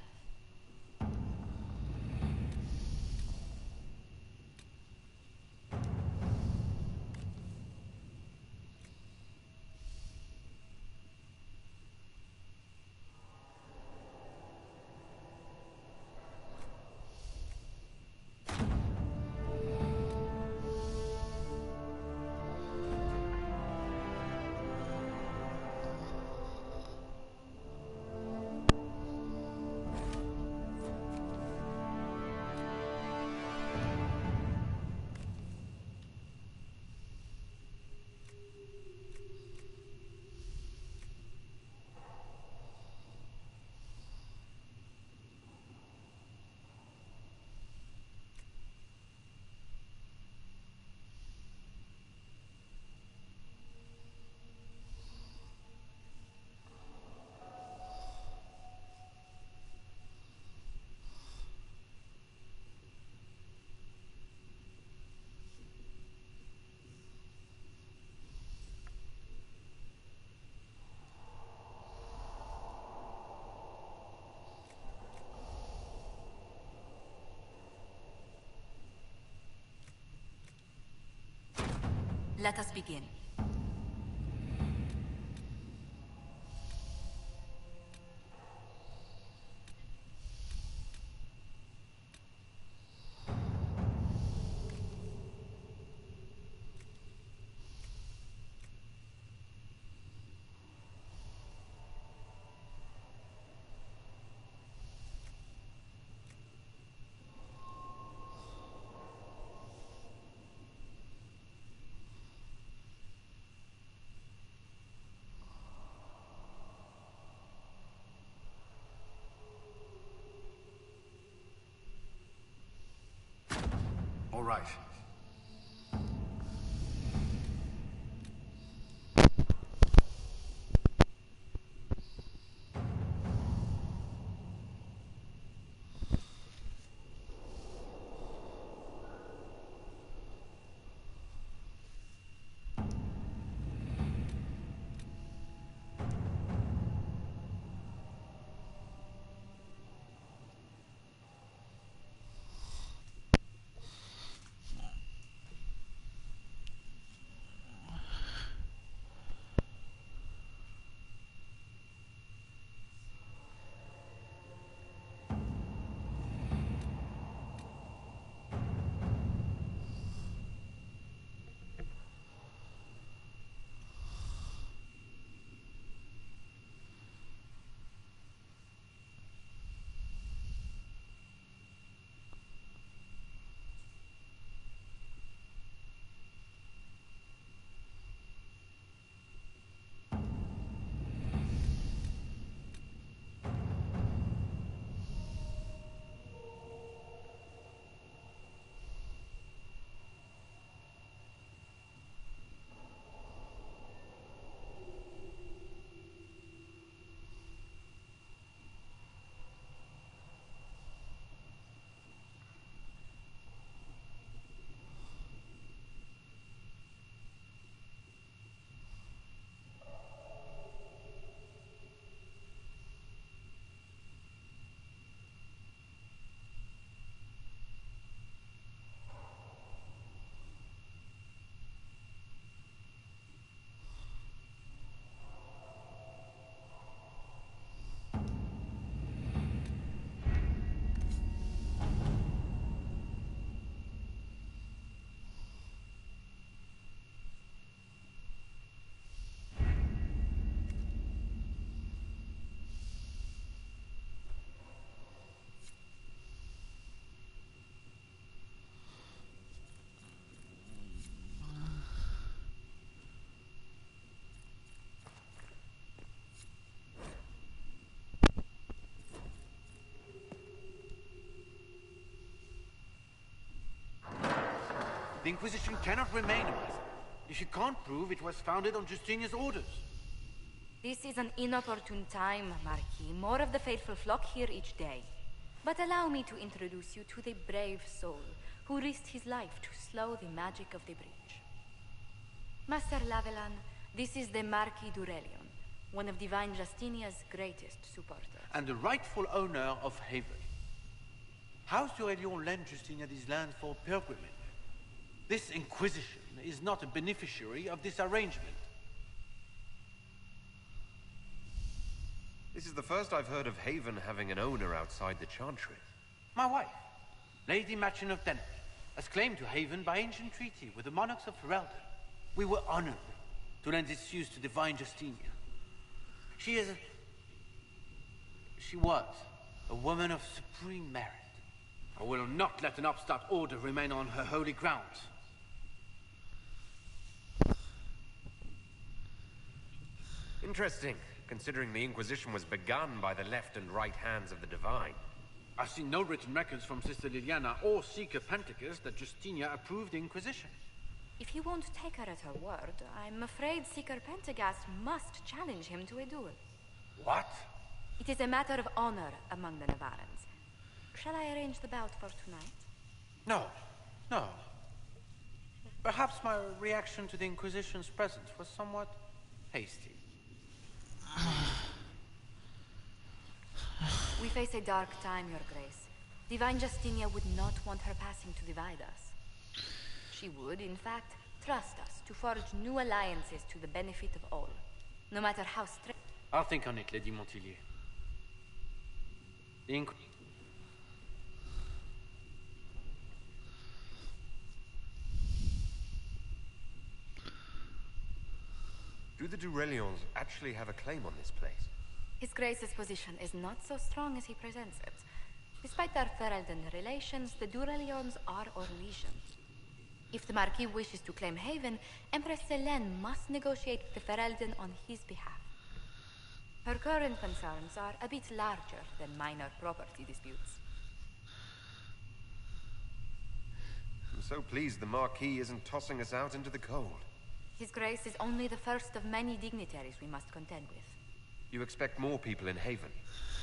Let us begin. All right. The Inquisition cannot remain if you can't prove it was founded on Justinian's orders. This is an inopportune time, Marquis. More of the faithful flock here each day. But allow me to introduce you to the brave soul who risked his life to slow the magic of the breach. Master Lavelan, this is the Marquis d'Aurelion, one of Divine Justinia's greatest supporters. And the rightful owner of Haven. House d'Aurelion lent Justinia these lands for pilgrimage. This Inquisition is not a beneficiary of this arrangement. This is the first I've heard of Haven having an owner outside the Chantry. My wife, Lady Machin of Denner, has claimed to Haven by ancient treaty with the monarchs of Ferelden. We were honored to lend its use to Divine Justinia. She was a woman of supreme merit. I will not let an upstart order remain on her holy grounds. Interesting, considering the Inquisition was begun by the left and right hands of the Divine. I've seen no written records from Sister Liliana or Seeker Penticus that Justinia approved the Inquisition. If you won't take her at her word, I'm afraid Seeker Pentagast must challenge him to a duel. What? It is a matter of honor among the Navarans. Shall I arrange the bout for tonight? No. Perhaps my reaction to the Inquisition's presence was somewhat hasty. We face a dark time, Your Grace. Divine Justinia would not want her passing to divide us. She would, in fact, trust us to forge new alliances to the benefit of all, no matter how strict. I'll think on it, Lady Montillier. Do the Durelions actually have a claim on this place? His Grace's position is not so strong as he presents it. Despite their Ferelden relations, the Durelions are Orlesians. If the Marquis wishes to claim Haven, Empress Selene must negotiate with the Ferelden on his behalf. Her current concerns are a bit larger than minor property disputes. I'm so pleased the Marquis isn't tossing us out into the cold. His Grace is only the first of many dignitaries we must contend with. You expect more people in Haven?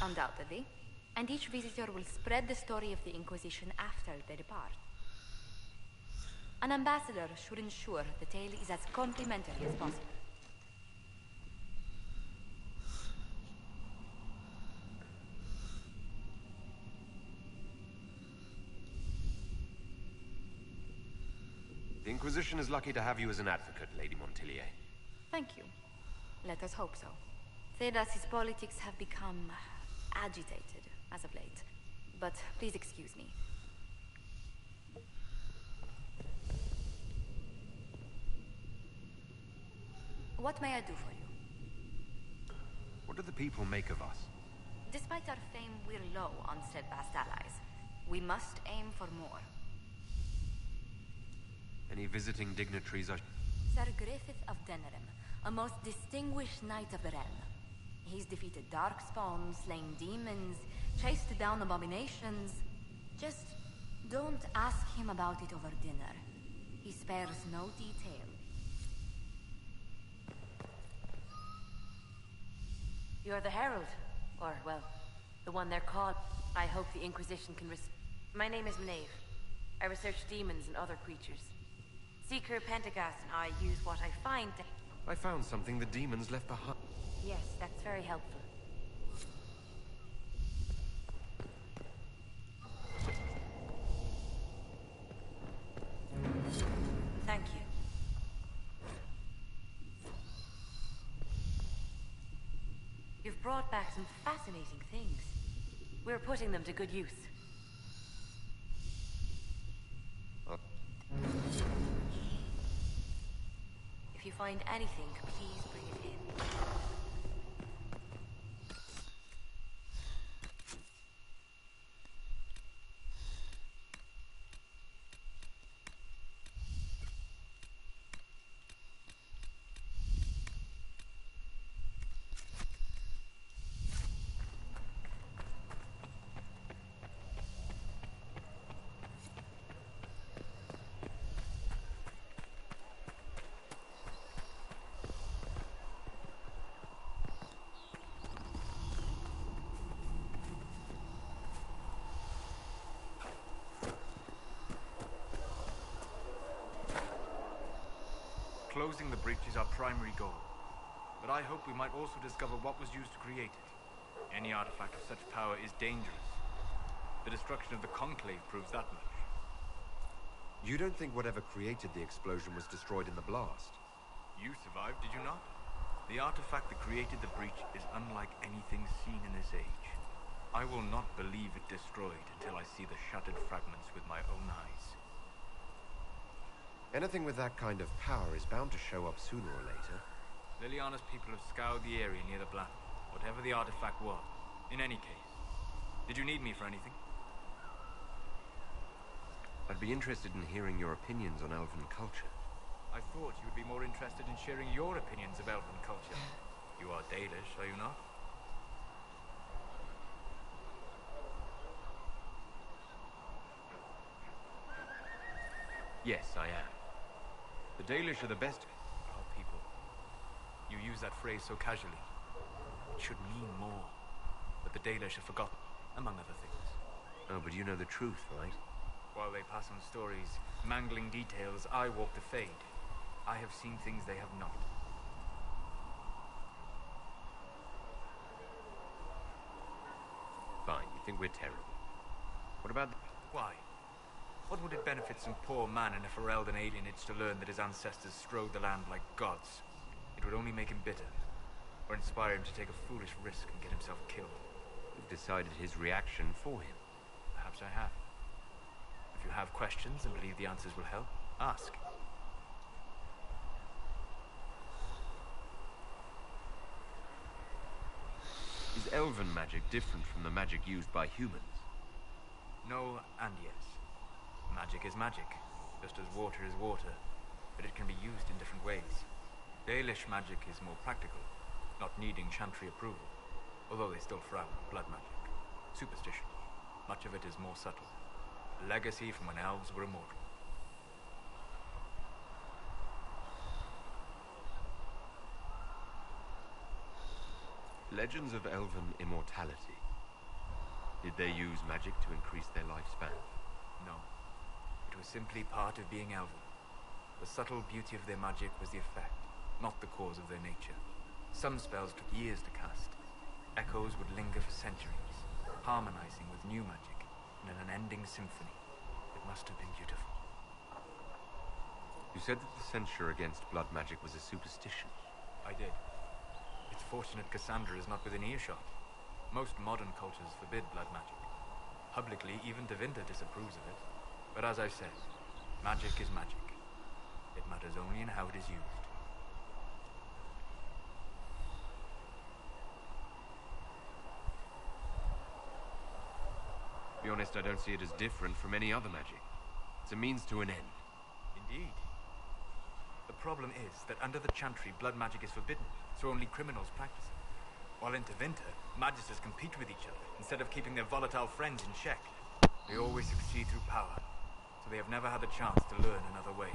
Undoubtedly. And each visitor will spread the story of the Inquisition after they depart. An ambassador should ensure the tale is as complimentary as possible. The Inquisition is lucky to have you as an advocate, Lady Montillier. Thank you. Let us hope so. Thedas's politics have become agitated as of late. But please excuse me. What may I do for you? What do the people make of us? Despite our fame, we're low on steadfast allies. We must aim for more. Any visiting dignitaries I... Sir Griffith of Denerim, a most distinguished knight of the realm. He's defeated darkspawn, slain demons, chased down abominations. Just don't ask him about it over dinner. He spares no detail. You're the Herald. Or, well, the one they're called. I hope the Inquisition can My name is Maeve. I research demons and other creatures. Seeker Pentagast and I use what I find to... I found something the demons left behind. Yes, that's very helpful. Thank you. You've brought back some fascinating things. We're putting them to good use. If you find anything, please bring it in. Closing the breach is our primary goal. but I hope we might also discover what was used to create it. Any artifact of such power is dangerous. The destruction of the Conclave proves that much. You don't think whatever created the explosion was destroyed in the blast? You survived, did you not? The artifact that created the breach is unlike anything seen in this age. I will not believe it destroyed until I see the shattered fragments with my own eyes. Anything with that kind of power is bound to show up sooner or later. Liliana's people have scoured the area near the Black, whatever the artifact was. In any case, did you need me for anything? I'd be interested in hearing your opinions on elven culture. I thought you would be more interested in sharing your opinions of elven culture. You are Dalish, are you not? Yes, I am. The Dalish are the best... Our people. You use that phrase so casually. It should mean more. But the Dalish are forgotten, among other things. Oh, but you know the truth, right? While they pass on stories, mangling details, I walk the Fade. I have seen things they have not. Fine, you think we're terrible. What about... Why? What would it benefit some poor man in a Ferelden alienage to learn that his ancestors strode the land like gods? It would only make him bitter, or inspire him to take a foolish risk and get himself killed. You've decided his reaction for him. Perhaps I have. If you have questions and believe the answers will help, ask. Is elven magic different from the magic used by humans? No and yes. Magic is magic, just as water is water, but it can be used in different ways. Dalish magic is more practical, not needing chantry approval, although they still frown on blood magic. Superstition. Much of it is more subtle. A legacy from when elves were immortal. Legends of elven immortality. Did they use magic to increase their lifespan? No. It was simply part of being elven. The subtle beauty of their magic was the effect, not the cause of their nature. Some spells took years to cast. Echoes would linger for centuries, harmonizing with new magic in an unending symphony. It must have been beautiful. You said that the censure against blood magic was a superstition. I did. It's fortunate Cassandra is not within earshot. Most modern cultures forbid blood magic. Publicly, even Devinter disapproves of it. But as I said, magic is magic. It matters only in how it is used. To be honest, I don't see it as different from any other magic. It's a means to an end. Indeed. The problem is that under the Chantry, blood magic is forbidden, so only criminals practice it. While in Tevinter, magisters compete with each other, instead of keeping their volatile friends in check. They always succeed through power, so they have never had the chance to learn another way.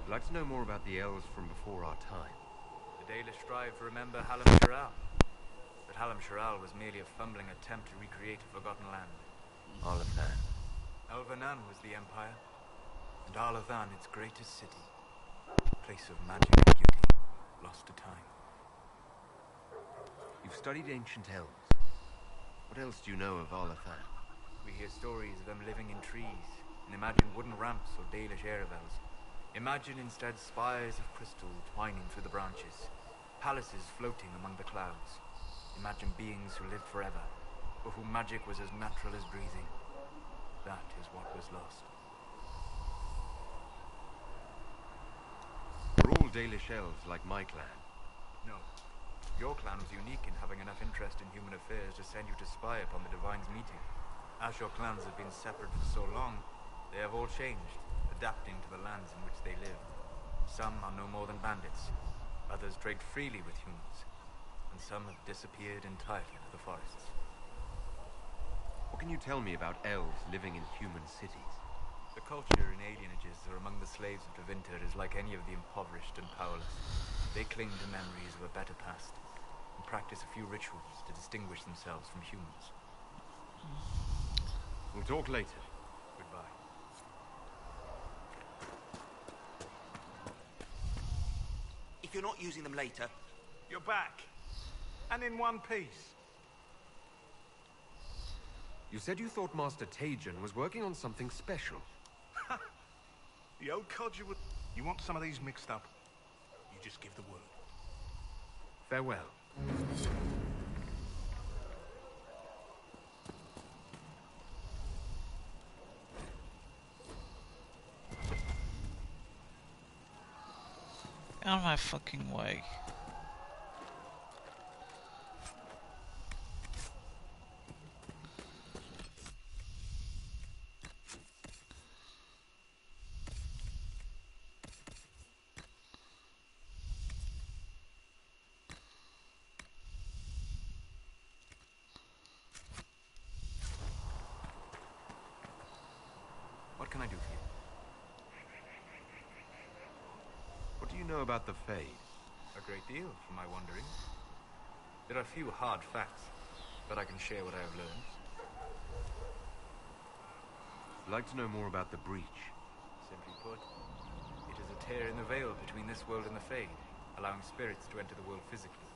I'd like to know more about the elves from before our time. The Dalish strive to remember Hallam Shiral. But Hallam Shiral was merely a fumbling attempt to recreate a forgotten land. Arlathan. Elvanan was the empire, and Arlathan its greatest city. Place of magic and beauty, lost to time. You've studied ancient elves. What else do you know of Arlathan? We hear stories of them living in trees, and imagine wooden ramps or Dalish Erebels. Imagine instead spires of crystal twining through the branches, palaces floating among the clouds. Imagine beings who lived forever, for whom magic was as natural as breathing. That is what was lost. Were all Dalish elves like my clan? No. Your clan was unique in having enough interest in human affairs to send you to spy upon the Divine's meeting. As your clans have been separate for so long, they have all changed, adapting to the lands in which they live. Some are no more than bandits, others trade freely with humans, and some have disappeared entirely into the forests. What can you tell me about elves living in human cities? The culture in alienages or among the slaves of Tevinter is like any of the impoverished and powerless. They cling to memories of a better past, and practice a few rituals to distinguish themselves from humans. We'll talk later. Goodbye. you're not using them later. You're back. And in one piece. You said you thought Master Tajan was working on something special. The old codger would... You want some of these mixed up? You just give the word. Farewell. Out of my fucking way. What can I do for you? What do you know about the Fade? A great deal, from my wanderings. There are few hard facts, but I can share what I have learned. I'd like to know more about the Breach. Simply put, it is a tear in the veil between this world and the Fade, allowing spirits to enter the world physically.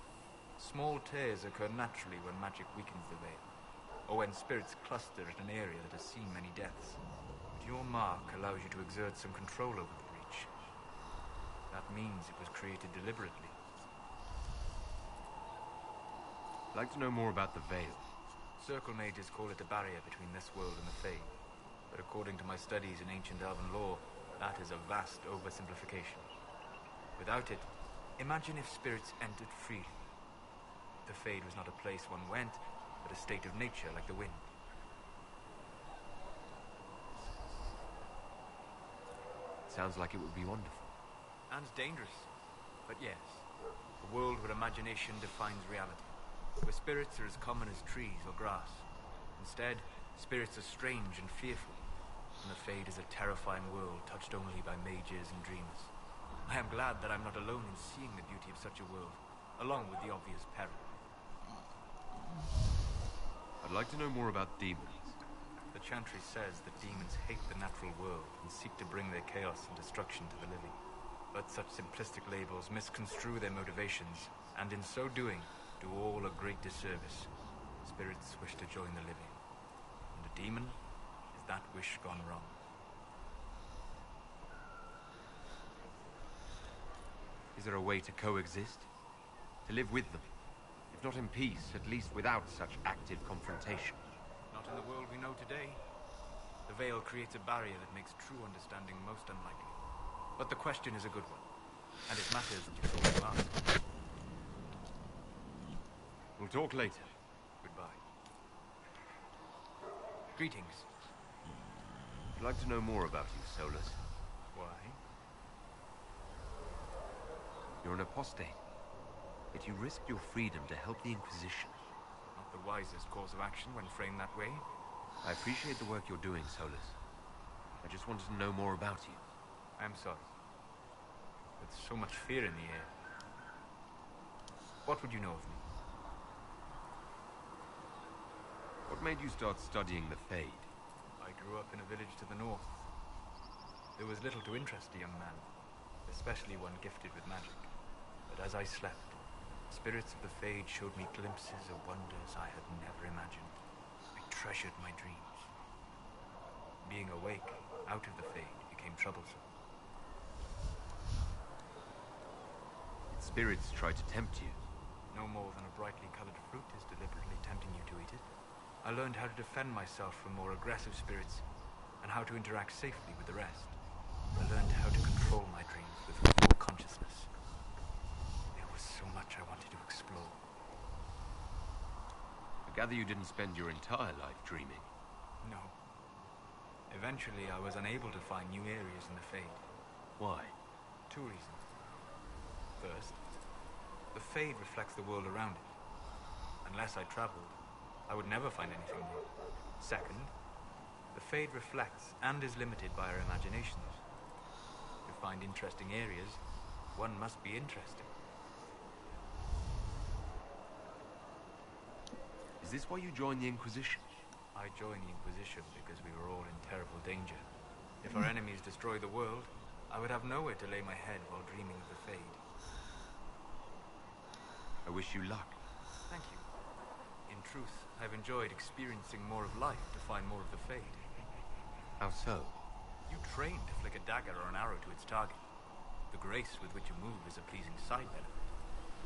Small tears occur naturally when magic weakens the veil, or when spirits cluster at an area that has seen many deaths. But your mark allows you to exert some control over the Breach. That means it was created deliberately. I'd like to know more about the Veil. Circle mages call it a barrier between this world and the Fade. But according to my studies in ancient elven lore, that is a vast oversimplification. Without it, imagine if spirits entered freely. The Fade was not a place one went, but a state of nature like the wind. Sounds like it would be wonderful. And dangerous. But yes, a world where imagination defines reality. Where spirits are as common as trees or grass. Instead, spirits are strange and fearful. And the Fade is a terrifying world touched only by mages and dreamers. I am glad that I'm not alone in seeing the beauty of such a world, along with the obvious peril. I'd like to know more about demons. The Chantry says that demons hate the natural world and seek to bring their chaos and destruction to the living. But such simplistic labels misconstrue their motivations, and in so doing, do all a great disservice. Spirits wish to join the living, and a demon is that wish gone wrong. Is there a way to coexist? To live with them? If not in peace, at least without such active confrontation. Not in the world we know today. The Veil creates a barrier that makes true understanding most unlikely. But the question is a good one, and it matters that you thought to ask. We'll talk later. Goodbye. Greetings. I'd like to know more about you, Solus. Why? You're an apostate. Yet you risked your freedom to help the Inquisition. Not the wisest course of action when framed that way. I appreciate the work you're doing, Solus. I just wanted to know more about you. I'm sorry. With so much fear in the air. What would you know of me? What made you start studying the Fade? I grew up in a village to the north. There was little to interest a young man, especially one gifted with magic. But as I slept, spirits of the Fade showed me glimpses of wonders I had never imagined. I treasured my dreams. Being awake, out of the Fade, became troublesome. Spirits try to tempt you. No more than a brightly colored fruit is deliberately tempting you to eat it. I learned how to defend myself from more aggressive spirits, and how to interact safely with the rest. I learned how to control my dreams with full consciousness. There was so much I wanted to explore. I gather you didn't spend your entire life dreaming. No. Eventually, I was unable to find new areas in the Fade. Why? 2 reasons. First, the Fade reflects the world around it. Unless I traveled, I would never find anything new. Second, the Fade reflects and is limited by our imaginations. To find interesting areas, one must be interesting. Is this why you joined the Inquisition? I joined the Inquisition because we were all in terrible danger. If our enemies destroyed the world, I would have nowhere to lay my head while dreaming of the Fade. I wish you luck. Thank you. In truth, I've enjoyed experiencing more of life to find more of the Fade. How so? You train to flick a dagger or an arrow to its target. The grace with which you move is a pleasing side benefit.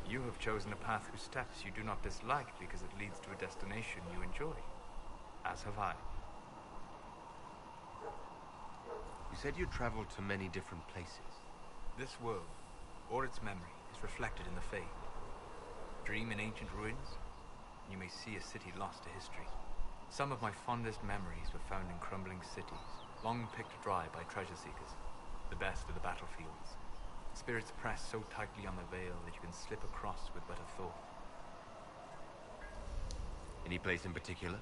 You have chosen a path whose steps you do not dislike because it leads to a destination you enjoy. As have I. You said you traveled to many different places. This world, or its memory, is reflected in the Fade. Dream in ancient ruins, and you may see a city lost to history. Some of my fondest memories were found in crumbling cities, long picked dry by treasure seekers, the best of the battlefields. Spirits press so tightly on the veil that you can slip across with but a thought. Any place in particular?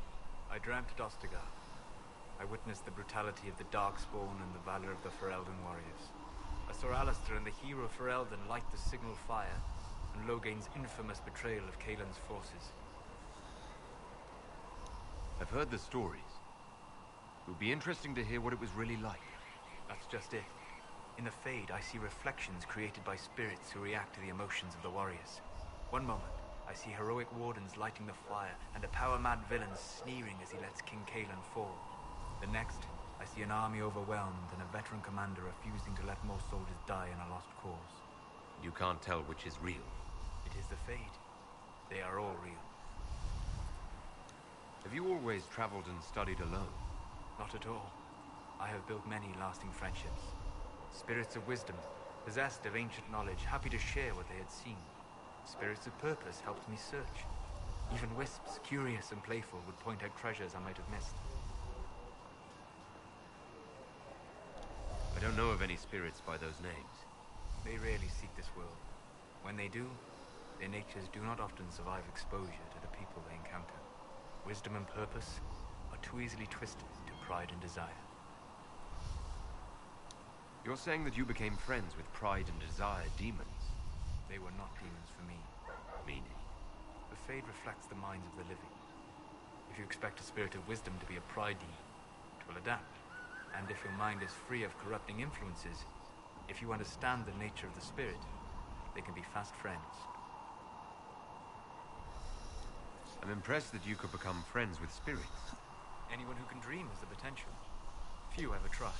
I dreamt at Ostagar. I witnessed the brutality of the Darkspawn and the valor of the Ferelden warriors. I saw Alistair and the hero Ferelden light the signal fire, and Logain's infamous betrayal of Kaelin's forces. I've heard the stories. It would be interesting to hear what it was really like. That's just it. In the Fade, I see reflections created by spirits who react to the emotions of the warriors. One moment, I see heroic wardens lighting the fire, and a power-mad villain sneering as he lets King Kaelin fall. The next, I see an army overwhelmed and a veteran commander refusing to let more soldiers die in a lost cause. You can't tell which is real. It is the Fade. They are all real. Have you always traveled and studied alone? Not at all. I have built many lasting friendships. Spirits of wisdom, possessed of ancient knowledge, happy to share what they had seen. Spirits of purpose helped me search. Even wisps, curious and playful, would point out treasures I might have missed. I don't know of any spirits by those names. They rarely seek this world. When they do, their natures do not often survive exposure to the people they encounter. Wisdom and purpose are too easily twisted to pride and desire. You're saying that you became friends with pride and desire demons? They were not demons for me. Meaning? The Fade reflects the minds of the living. If you expect a spirit of wisdom to be a pride demon, it will adapt. And if your mind is free of corrupting influences, if you understand the nature of the spirit, they can be fast friends. I'm impressed that you could become friends with spirits. Anyone who can dream has the potential. Few ever try.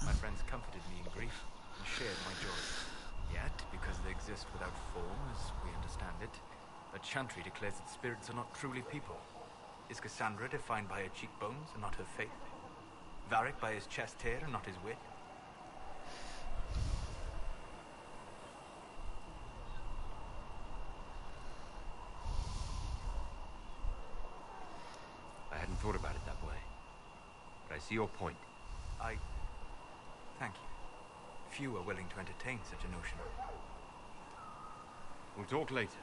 My friends comforted me in grief and shared my joy. Yet, because they exist without form, as we understand it, the Chantry declares that spirits are not truly people. Is Cassandra defined by her cheekbones and not her faith? Varric by his chest hair and not his wit? I hadn't thought about it that way. But I see your point. Thank you. Few are willing to entertain such a notion. We'll talk later.